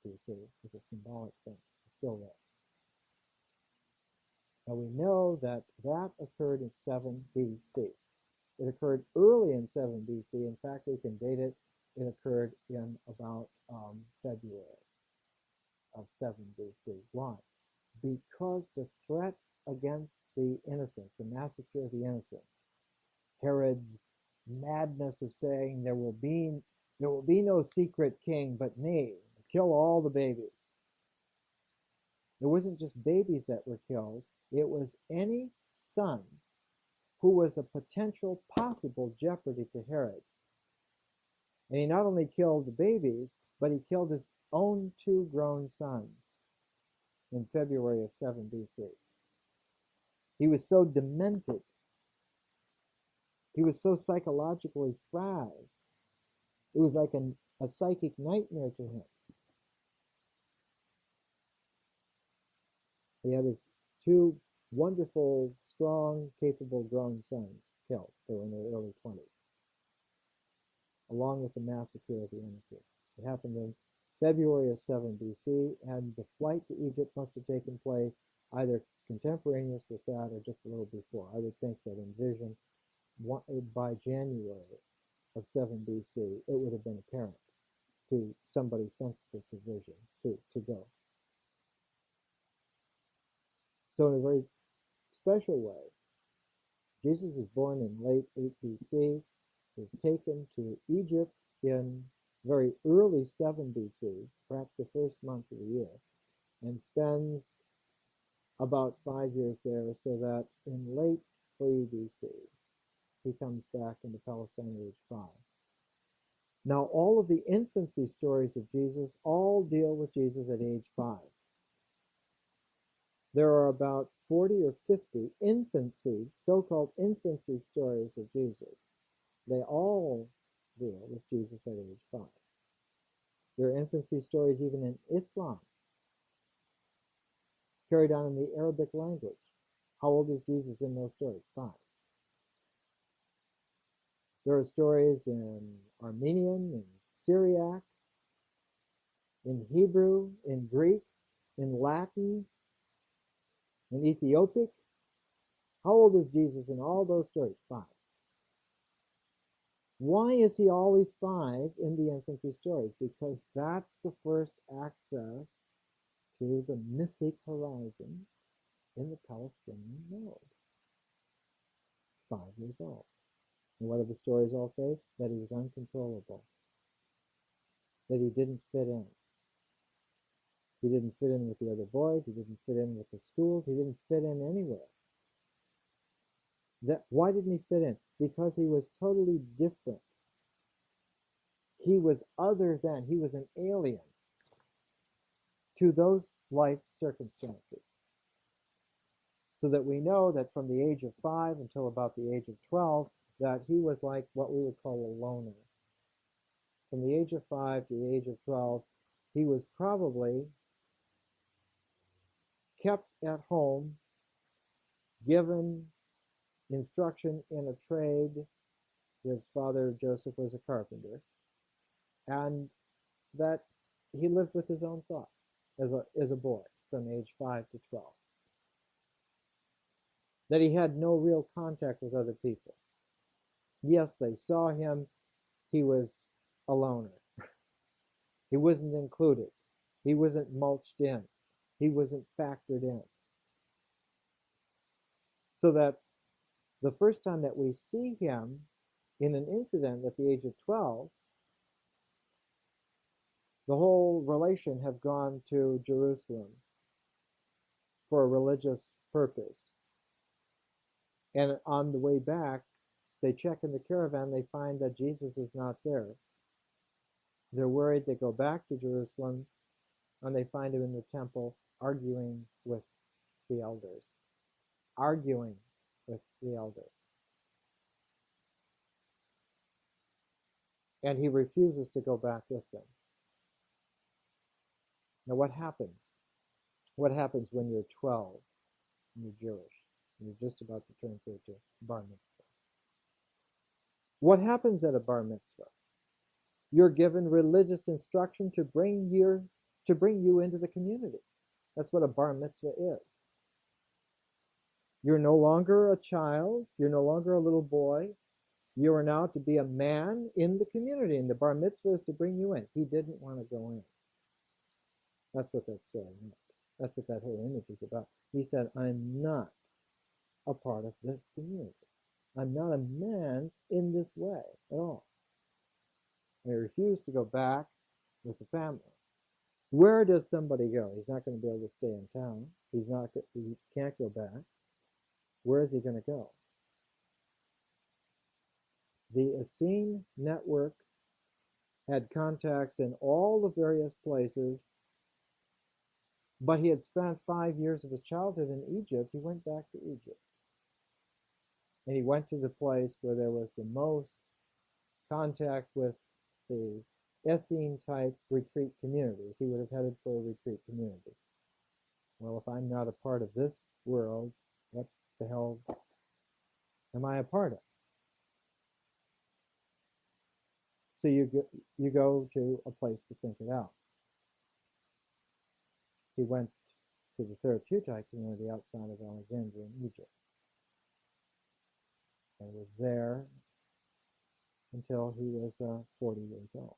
you see. It's a symbolic thing. It's still there. Now we know that that occurred in 7 BC. It occurred early in 7 BC. In fact, we can date it. It occurred in about February of 7 BC. Why? Because the threat against the innocents, the massacre of the innocents, Herod's madness of saying there will be no secret king but me, kill all the babies. It wasn't just babies that were killed, it was any son who was a potential possible jeopardy to Herod. And he not only killed the babies, but he killed his own 2 grown sons in February of 7 BC. He was so demented. He was so psychologically frazzed. It was like a psychic nightmare to him. He had his 2 wonderful, strong, capable grown sons killed. They were in their early 20s, along with the massacre of the innocent. It happened in February of 7 BC, and the flight to Egypt must have taken place either contemporaneous with that or just a little before. I would think that in vision, by January of 7 BC, it would have been apparent to somebody sensitive to vision to go. So in a very special way, Jesus is born in late 8 BC, is taken to Egypt in very early 7 BC, perhaps the first month of the year, and spends about 5 years there, so that in late 3 BC, he comes back into Palestine at age 5. Now, all of the infancy stories of Jesus all deal with Jesus at age 5. There are about 40 or 50 infancy, so-called infancy stories of Jesus. They all deal with Jesus at age 5. There are infancy stories even in Islam, carried on in the Arabic language. How old is Jesus in those stories? 5. There are stories in Armenian, in Syriac, in Hebrew, in Greek, in Latin, in Ethiopic. How old is Jesus in all those stories? 5. Why is he always 5 in the infancy stories? Because that's the first access to the mythic horizon in the Palestinian world. 5 years old. And what do the stories all say? That he was uncontrollable, that he didn't fit in. He didn't fit in with the other boys. He didn't fit in with the schools. He didn't fit in anywhere. Why didn't he fit in? Because he was totally different. He was other than. He was an alien to those life circumstances. So that we know that from the age of 5 until about the age of 12, that he was like what we would call a loner. From the age of 5 to the age of 12, he was probably kept at home, given instruction in a trade. His father, Joseph, was a carpenter, and that he lived with his own thoughts as a boy from age 5 to 12. That he had no real contact with other people. Yes, they saw him. He was a loner. He wasn't included. He wasn't mulched in. He wasn't factored in. So that the first time that we see him in an incident at the age of 12, the whole relation have gone to Jerusalem for a religious purpose. And on the way back, they check in the caravan, they find that Jesus is not there. They're worried, they go back to Jerusalem, and they find him in the temple arguing with the elders. Arguing with the elders. And he refuses to go back with them. Now what happens? What happens when you're 12 and you're Jewish and you're just about to turn 13? Bar mitzvah. What happens at a bar mitzvah? You're given religious instruction to bring you into the community. That's what a bar mitzvah is. You're no longer a child. You're no longer a little boy. You are now to be a man in the community, and the bar mitzvah is to bring you in. He didn't want to go in. That's what that story meant. That's what that whole image is about. He said, I'm not a part of this community. I'm not a man in this way at all. And he refused to go back with the family. Where does somebody go? He's not going to be able to stay in town. He can't go back. Where is he going to go? The Essene network had contacts in all the various places, but he had spent 5 years of his childhood in Egypt. He went back to Egypt. And he went to the place where there was the most contact with the Essene-type retreat communities. He would have headed for a retreat community. Well, if I'm not a part of this world, what the hell am I a part of? So you go to a place to think it out. He went to the therapeutic community outside of Alexandria in Egypt. And was there until he was 40 years old.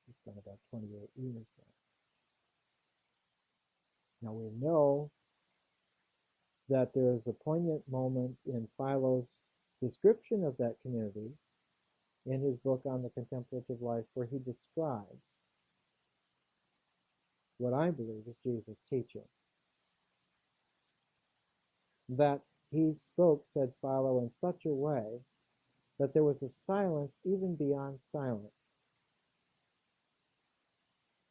He spent about 28 years there. Now we know that there is a poignant moment in Philo's description of that community in his book on the contemplative life, where he describes what I believe is Jesus' teaching. That he spoke, said Philo, in such a way that there was a silence even beyond silence.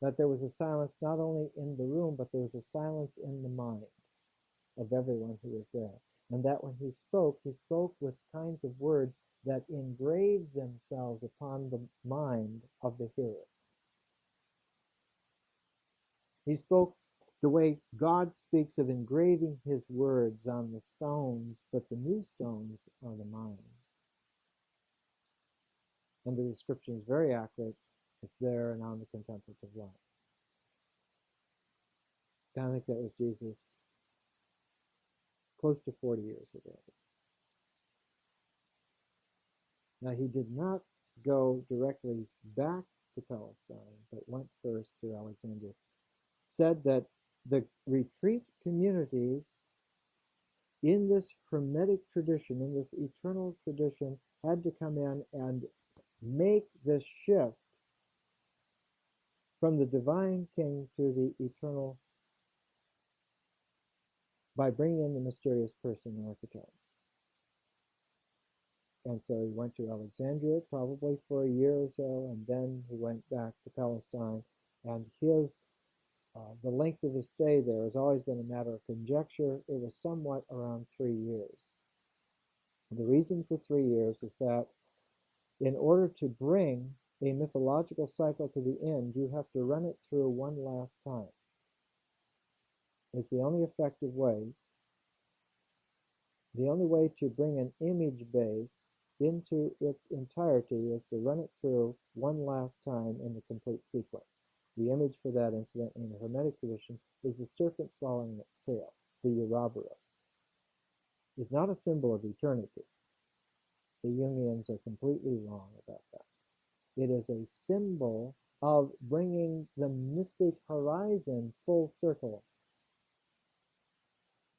That there was a silence not only in the room, but there was a silence in the mind of everyone who was there. And that when he spoke with kinds of words that engraved themselves upon the mind of the hearer. He spoke the way God speaks of engraving his words on the stones, but the new stones are the mind. And the description is very accurate. It's there and on the contemplative life. I think that was Jesus close to 40 years ago. Now, he did not go directly back to Palestine, but went first to Alexandria. Said that the retreat communities in this Hermetic tradition, in this eternal tradition, had to come in and make this shift from the divine king to the eternal by bringing in the mysterious person archetype. And so he went to Alexandria probably for a year or so, and then he went back to Palestine. And his the length of his stay there has always been a matter of conjecture. It was somewhat around 3 years. The reason for 3 years is that in order to bring a mythological cycle to the end, you have to run it through one last time. It's the only effective way. The only way to bring an image base into its entirety is to run it through one last time in the complete sequence. The image for that incident in the Hermetic tradition is the serpent swallowing its tail, the Ouroboros. It's not a symbol of eternity. The Jungians are completely wrong about that. It is a symbol of bringing the mythic horizon full circle.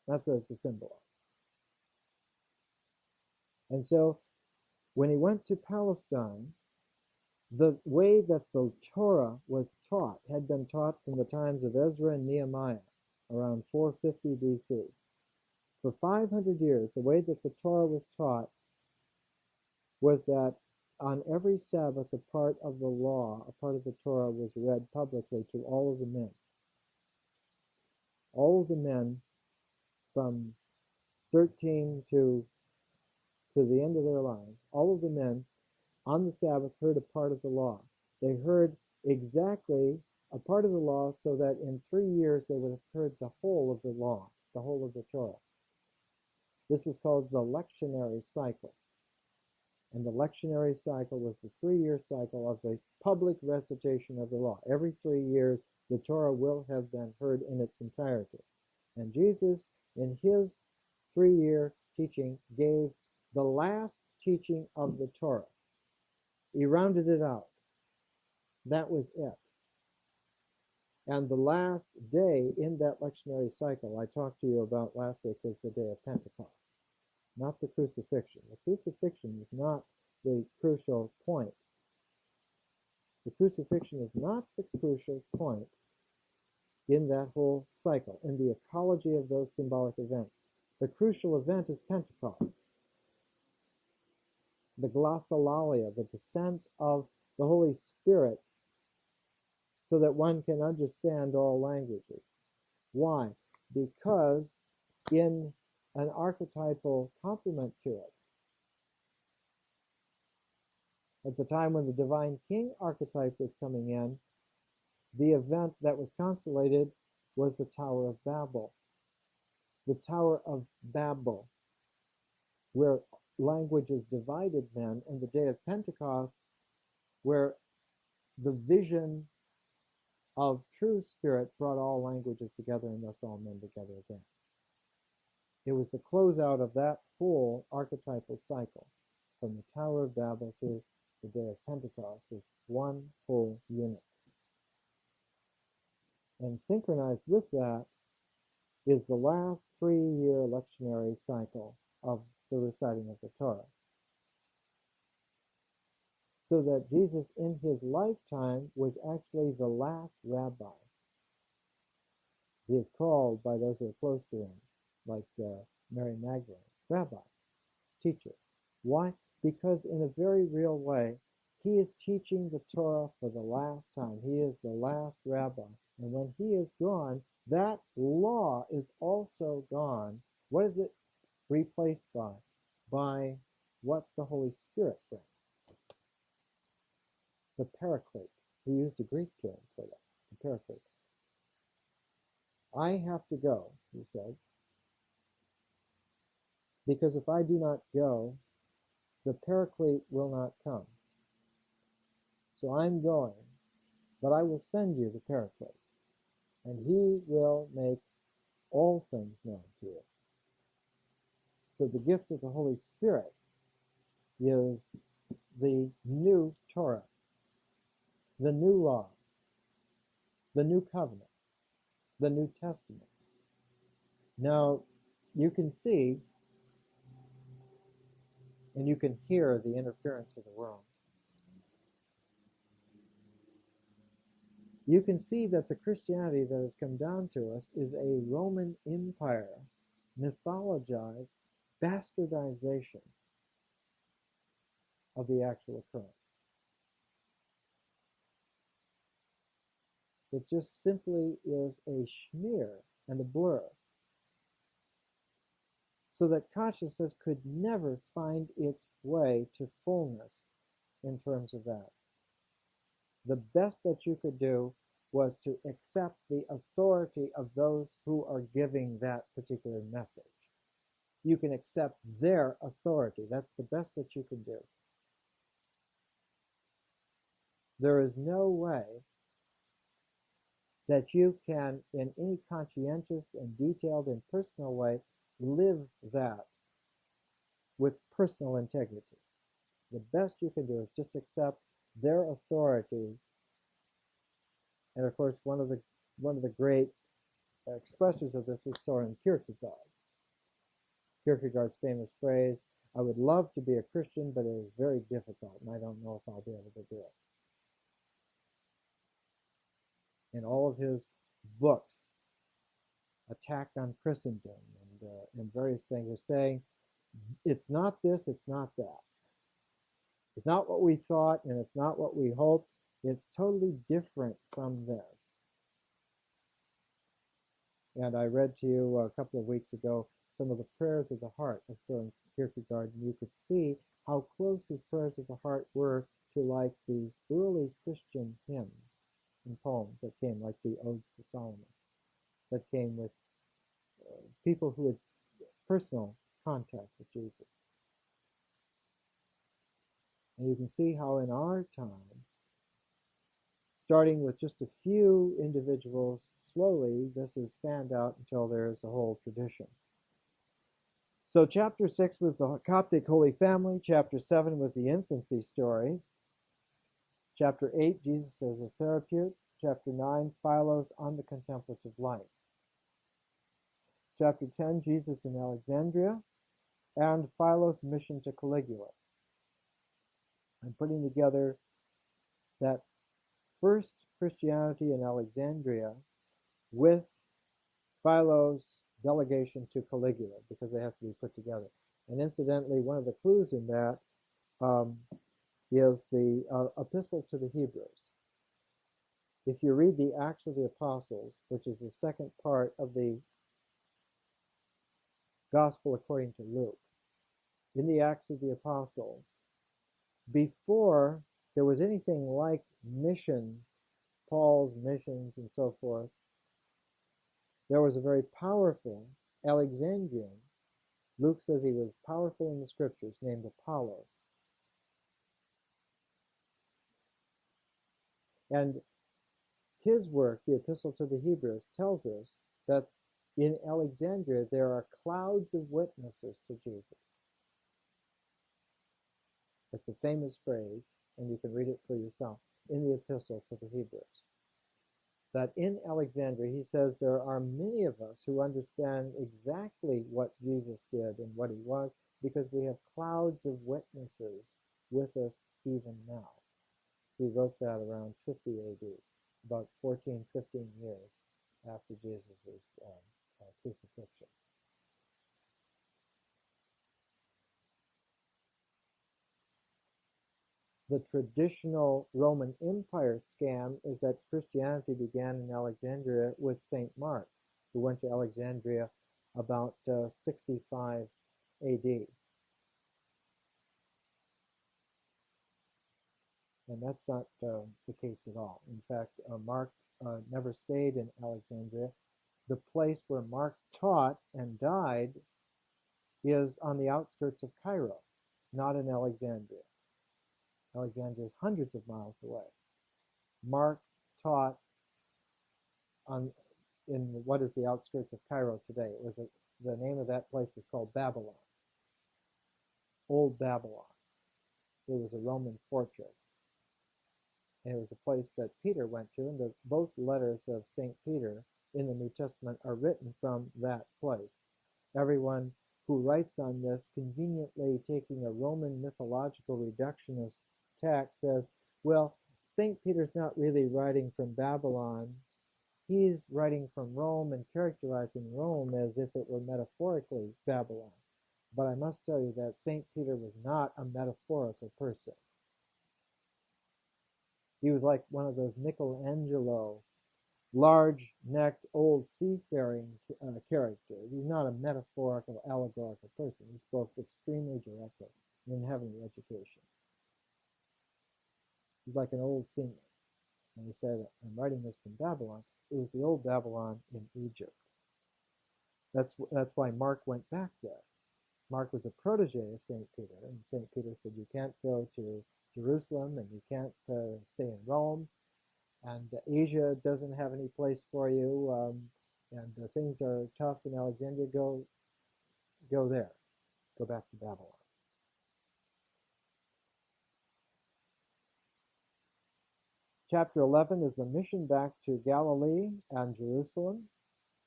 That's what it's a symbol of. And so when he went to Palestine, the way that the Torah was taught had been taught from the times of Ezra and Nehemiah, around 450 BC. For 500 years, the way that the Torah was taught was that on every Sabbath, a part of the law, a part of the Torah was read publicly to all of the men. All of the men from 13 to the end of their lives, all of the men on the Sabbath heard a part of the law. They heard exactly a part of the law so that in 3 years they would have heard the whole of the law, the whole of the Torah. This was called the lectionary cycle. And the lectionary cycle was the 3-year cycle of the public recitation of the law. Every 3 years, the Torah will have been heard in its entirety. And Jesus, in his 3-year teaching, gave the last teaching of the Torah. He rounded it out. That was it. And the last day in that lectionary cycle I talked to you about last week was the day of Pentecost, not the crucifixion. The crucifixion is not the crucial point. The crucifixion is not the crucial point in that whole cycle, in the ecology of those symbolic events. The crucial event is Pentecost. The glossolalia, the descent of the Holy Spirit so that one can understand all languages. Why? Because in an archetypal complement to it, at the time when the Divine King archetype was coming in, the event that was consolated was the Tower of Babel. The Tower of Babel, where languages divided men, and the day of Pentecost, where the vision of true spirit brought all languages together and thus all men together again. It was the closeout of that whole archetypal cycle, from the Tower of Babel to the day of Pentecost, was one whole unit. And synchronized with that is the last 3-year lectionary cycle of the reciting of the Torah. So that Jesus in his lifetime was actually the last rabbi. He is called by those who are close to him, like Mary Magdalene, rabbi, teacher. Why? Because in a very real way, he is teaching the Torah for the last time. He is the last rabbi. And when he is gone, that law is also gone. What is it replaced by? By what the Holy Spirit brings. The Paraclete. He used a Greek term for that, the Paraclete. I have to go, he said, because if I do not go, the Paraclete will not come. So I'm going, but I will send you the Paraclete, and he will make all things known to you. So the gift of the Holy Spirit is the new Torah, the new law, the new covenant, the New Testament. Now, you can see and you can hear the interference of the world. You can see that the Christianity that has come down to us is a Roman Empire, mythologized bastardization of the actual occurrence. It just simply is a smear and a blur, so that consciousness could never find its way to fullness in terms of that. The best that you could do was to accept the authority of those who are giving that particular message. You can accept their authority. That's the best that you can do. There is no way that you can, in any conscientious and detailed and personal way, live that with personal integrity. The best you can do is just accept their authority. And of course, one of the great expressors of this is Soren Kierkegaard. Kierkegaard's famous phrase, "I would love to be a Christian, but it is very difficult, and I don't know if I'll be able to do it." In all of his books, Attack on Christendom and various things, are saying, it's not this, it's not that. It's not what we thought, and it's not what we hoped. It's totally different from this. And I read to you a couple of weeks ago some of the prayers of the heart of Soren Kierkegaard, and you could see how close his prayers of the heart were to like the early Christian hymns and poems that came, like the Odes to Solomon, that came with people who had personal contact with Jesus. And you can see how in our time, starting with just a few individuals, slowly this is fanned out until there is a whole tradition. So chapter 6 was the Coptic Holy Family. Chapter 7 was the infancy stories. Chapter 8, Jesus as a therapeutic. Chapter 9, Philo's on the contemplative life. Chapter 10, Jesus in Alexandria, and Philo's mission to Caligula. I'm putting together that first Christianity in Alexandria with Philo's delegation to Caligula, because they have to be put together. And incidentally, one of the clues in that is the epistle to the Hebrews. If you read the Acts of the Apostles, which is the second part of the Gospel according to Luke, in the Acts of the Apostles, before there was anything like missions, Paul's missions and so forth, there was a very powerful Alexandrian, Luke says he was powerful in the scriptures, named Apollos. And his work, the Epistle to the Hebrews, tells us that in Alexandria there are clouds of witnesses to Jesus. It's a famous phrase, and you can read it for yourself in the Epistle to the Hebrews. That in Alexandria, he says, there are many of us who understand exactly what Jesus did and what he was, because we have clouds of witnesses with us even now. He wrote that around 50 AD, about 14, 15 years after Jesus' crucifixion. The traditional Roman Empire scam is that Christianity began in Alexandria with St. Mark, who went to Alexandria about 65 AD. And that's not the case at all. In fact, Mark never stayed in Alexandria. The place where Mark taught and died is on the outskirts of Cairo, not in Alexandria. Alexandria is hundreds of miles away. Mark taught in what is the outskirts of Cairo today. It was the name of that place was called Babylon, Old Babylon. It was a Roman fortress. And it was a place that Peter went to, and both letters of St. Peter in the New Testament are written from that place. Everyone who writes on this, conveniently taking a Roman mythological reductionist tack, says, well, St. Peter's not really writing from Babylon. He's writing from Rome and characterizing Rome as if it were metaphorically Babylon. But I must tell you that St. Peter was not a metaphorical person. He was like one of those Michelangelo, large-necked, old seafaring characters. He's not a metaphorical, allegorical person. He spoke extremely directly. He didn't have any education. He's like an old seaman. And he said, I'm writing this from Babylon. It was the old Babylon in Egypt. That's why Mark went back there. Mark was a protege of St. Peter, and St. Peter said, you can't go to Jerusalem, and you can't stay in Rome, and Asia doesn't have any place for you, and things are tough in Alexandria. Go there. Go back to Babylon. Chapter 11 is the mission back to Galilee and Jerusalem.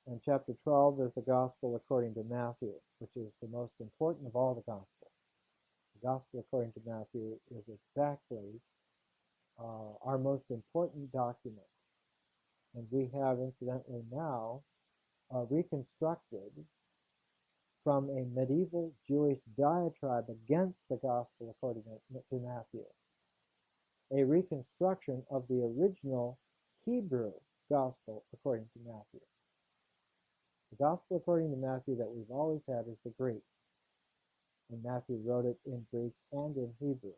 And chapter 12 is the Gospel according to Matthew, which is the most important of all the Gospels. The Gospel according to Matthew is exactly our most important document. And we have, incidentally, now reconstructed from a medieval Jewish diatribe against the Gospel according to Matthew, a reconstruction of the original Hebrew Gospel according to Matthew. The Gospel according to Matthew that we've always had is the Greek. And Matthew wrote it in Greek and in Hebrew.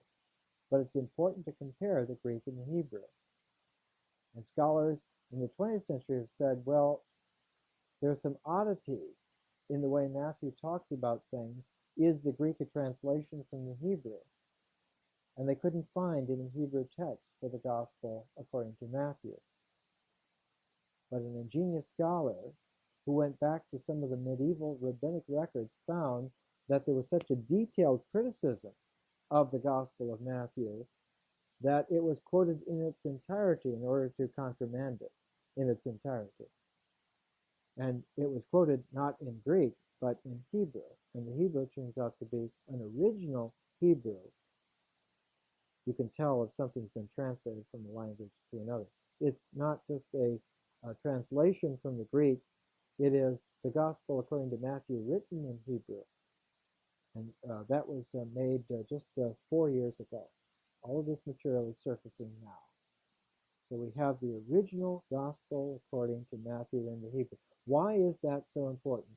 But it's important to compare the Greek and the Hebrew. And scholars in the 20th century have said, well, there are some oddities in the way Matthew talks about things. Is the Greek a translation from the Hebrew? And they couldn't find any Hebrew text for the Gospel according to Matthew. But an ingenious scholar who went back to some of the medieval rabbinic records found that there was such a detailed criticism of the Gospel of Matthew that it was quoted in its entirety in order to countermand it in its entirety. And it was quoted not in Greek, but in Hebrew. And the Hebrew turns out to be an original Hebrew. You can tell if something's been translated from a language to another. It's not just a translation from the Greek. It is the Gospel according to Matthew written in Hebrew. And that was made just 4 years ago. All of this material is surfacing now. So we have the original Gospel according to Matthew in the Hebrew. Why is that so important?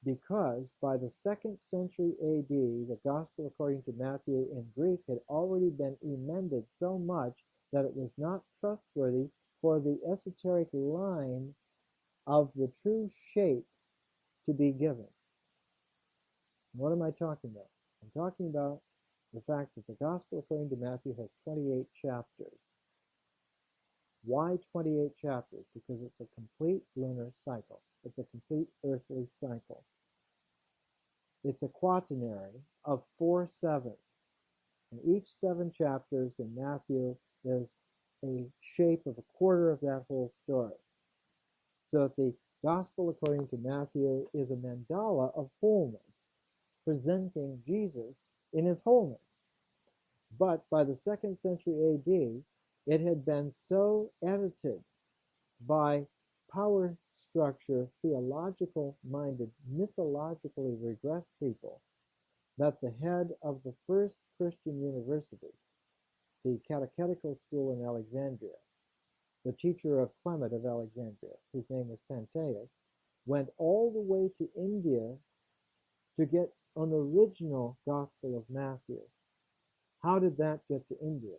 Because by the 2nd century AD, the Gospel according to Matthew in Greek had already been emended so much that it was not trustworthy for the esoteric line of the true shape to be given. What am I talking about? I'm talking about the fact that the Gospel according to Matthew has 28 chapters. Why 28 chapters? Because it's a complete lunar cycle. It's a complete earthly cycle. It's a quaternary of 4 sevens. And each 7 chapters in Matthew is a shape of a quarter of that whole story. So that the Gospel according to Matthew is a mandala of wholeness, presenting Jesus in his wholeness. But by the 2nd century AD, it had been so edited by power structure, theological-minded, mythologically regressed people that the head of the first Christian university, the catechetical school in Alexandria, the teacher of Clement of Alexandria, whose name was Pantaeus, went all the way to India to get an original Gospel of Matthew. How did that get to India?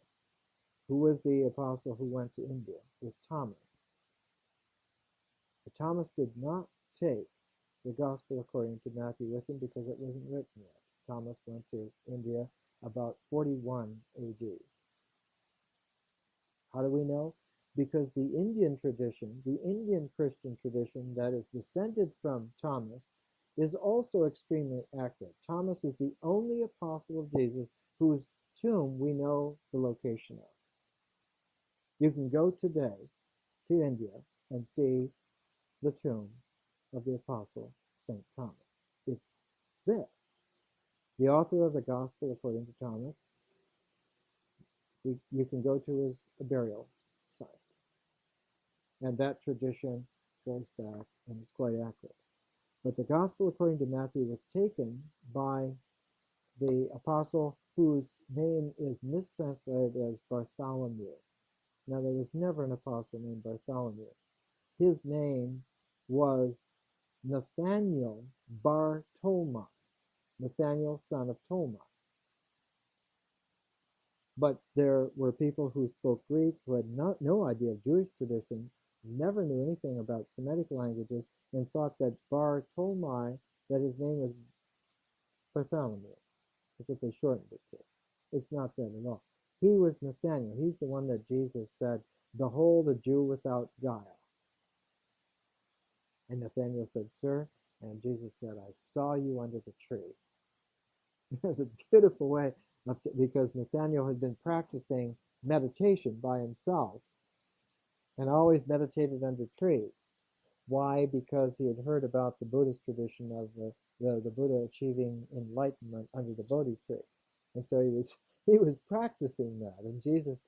Who was the apostle who went to India? It was Thomas. But Thomas did not take the Gospel according to Matthew with him because it wasn't written yet. Thomas went to India about 41 AD. How do we know? Because the Indian tradition, the Indian Christian tradition that is descended from Thomas, is also extremely accurate. Thomas is the only apostle of Jesus whose tomb we know the location of. You can go today to India and see the tomb of the apostle St. Thomas. it's this. The author of the Gospel according to Thomas, you can go to his burial site. And that tradition goes back and is quite accurate. But the Gospel according to Matthew was taken by the apostle whose name is mistranslated as Bartholomew. Now, there was never an apostle named Bartholomew. His name was Nathaniel bar Tolma, Nathaniel, son of Tolma. But there were people who spoke Greek who had no idea of Jewish traditions, never knew anything about Semitic languages, and thought that bar Tolmai, that his name was Bartholomew. That's what they shortened it to. It's not that at all. He was Nathaniel. He's the one that Jesus said, "Behold, a Jew without guile." And Nathaniel said, "Sir," and Jesus said, "I saw you under the tree." It was a beautiful way, because Nathaniel had been practicing meditation by himself and always meditated under trees. Why? Because he had heard about the Buddhist tradition of the Buddha achieving enlightenment under the Bodhi tree. And so he was practicing that. And Jesus,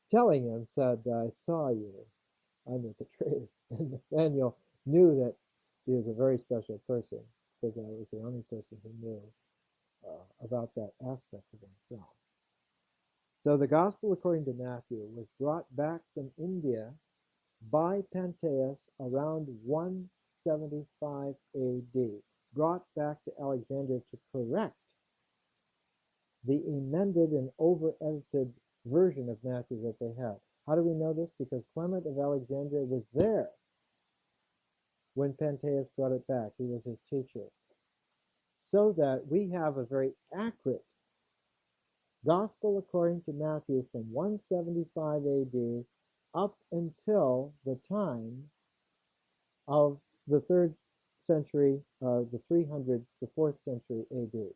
telling him, said, "I saw you under the tree." And Nathaniel knew that he was a very special person, because I was the only person who knew about that aspect of himself. So the Gospel according to Matthew was brought back from India by Pantaeus around 175 AD, brought back to Alexandria to correct the amended and over-edited version of Matthew that they had. How do we know this? Because Clement of Alexandria was there when Pantaeus brought it back. He was his teacher. So that we have a very accurate Gospel according to Matthew from 175 AD up until the time of the 3rd century, the 300s, the 4th century AD.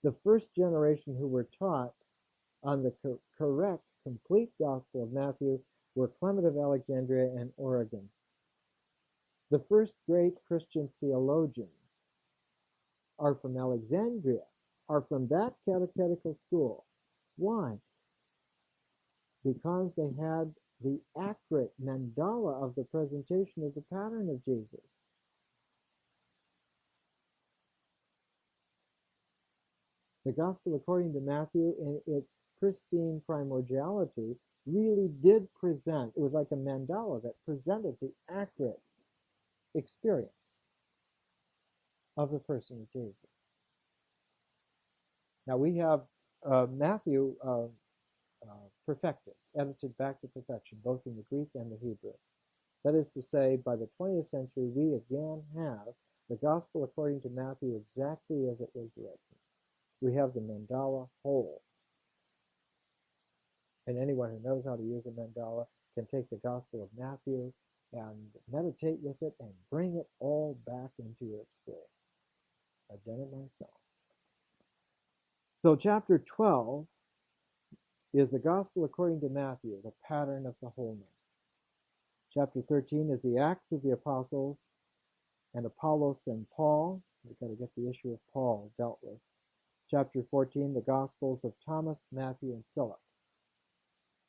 The first generation who were taught on the correct, complete Gospel of Matthew were Clement of Alexandria and Origen. The first great Christian theologians are from Alexandria, are from that catechetical school. Why? Because they had the accurate mandala of the presentation of the pattern of Jesus. The Gospel according to Matthew, in its pristine primordiality, really did present, it was like a mandala that presented the accurate experience of the person of Jesus. Now we have Matthew perfected, edited back to perfection, both in the Greek and the Hebrew. That is to say, by the 20th century, we again have the Gospel according to Matthew exactly as it was written. We have the mandala whole. And anyone who knows how to use a mandala can take the Gospel of Matthew and meditate with it and bring it all back into your experience. I've done it myself. So chapter 12 is the Gospel according to Matthew, the pattern of the wholeness. Chapter 13 is the Acts of the Apostles and Apollos and Paul. We've got to get the issue of Paul dealt with. Chapter 14, the Gospels of Thomas, Matthew, and Philip.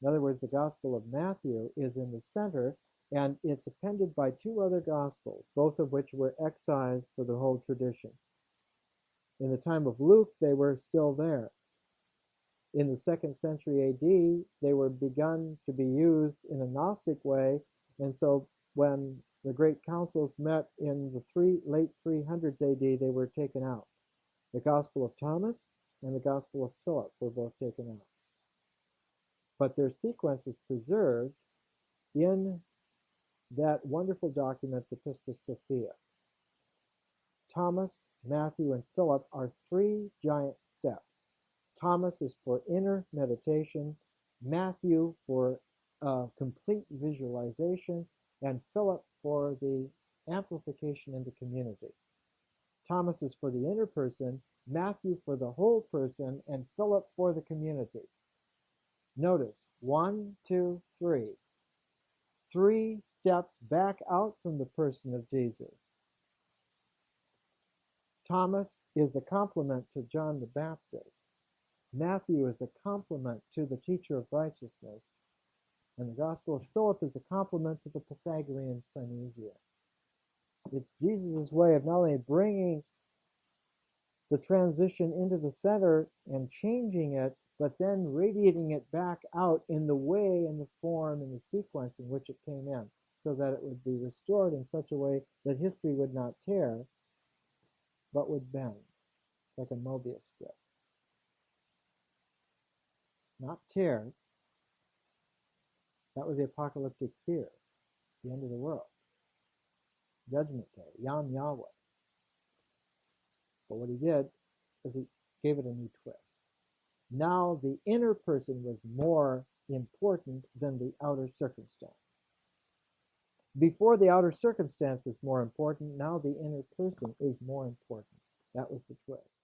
In other words, the Gospel of Matthew is in the center, and it's appended by 2 other Gospels, both of which were excised for the whole tradition. In the time of Luke, they were still there. In the 2nd century AD, they were begun to be used in a Gnostic way, and so when the great councils met in the late 300s AD, they were taken out. The Gospel of Thomas and the Gospel of Philip were both taken out. But their sequence is preserved in that wonderful document, the Pistis Sophia. Thomas, Matthew, and Philip are 3 giant steps. Thomas is for inner meditation, Matthew for complete visualization, and Philip for the amplification into community. Thomas is for the inner person, Matthew for the whole person, and Philip for the community. Notice, 1, 2, 3. 3 steps back out from the person of Jesus. Thomas is the complement to John the Baptist. Matthew is the complement to the teacher of righteousness. And the Gospel of Philip is a complement to the Pythagorean synesia. It's Jesus' way of not only bringing the transition into the center and changing it, but then radiating it back out in the way and the form and the sequence in which it came in, so that it would be restored in such a way that history would not tear, but would bend, like a Mobius strip. Not tear. That was the apocalyptic fear, the end of the world, Judgment Day, Yam Yahweh. But what he did is he gave it a new twist. Now the inner person was more important than the outer circumstance. Before the outer circumstance was more important, now the inner person is more important. That was the twist.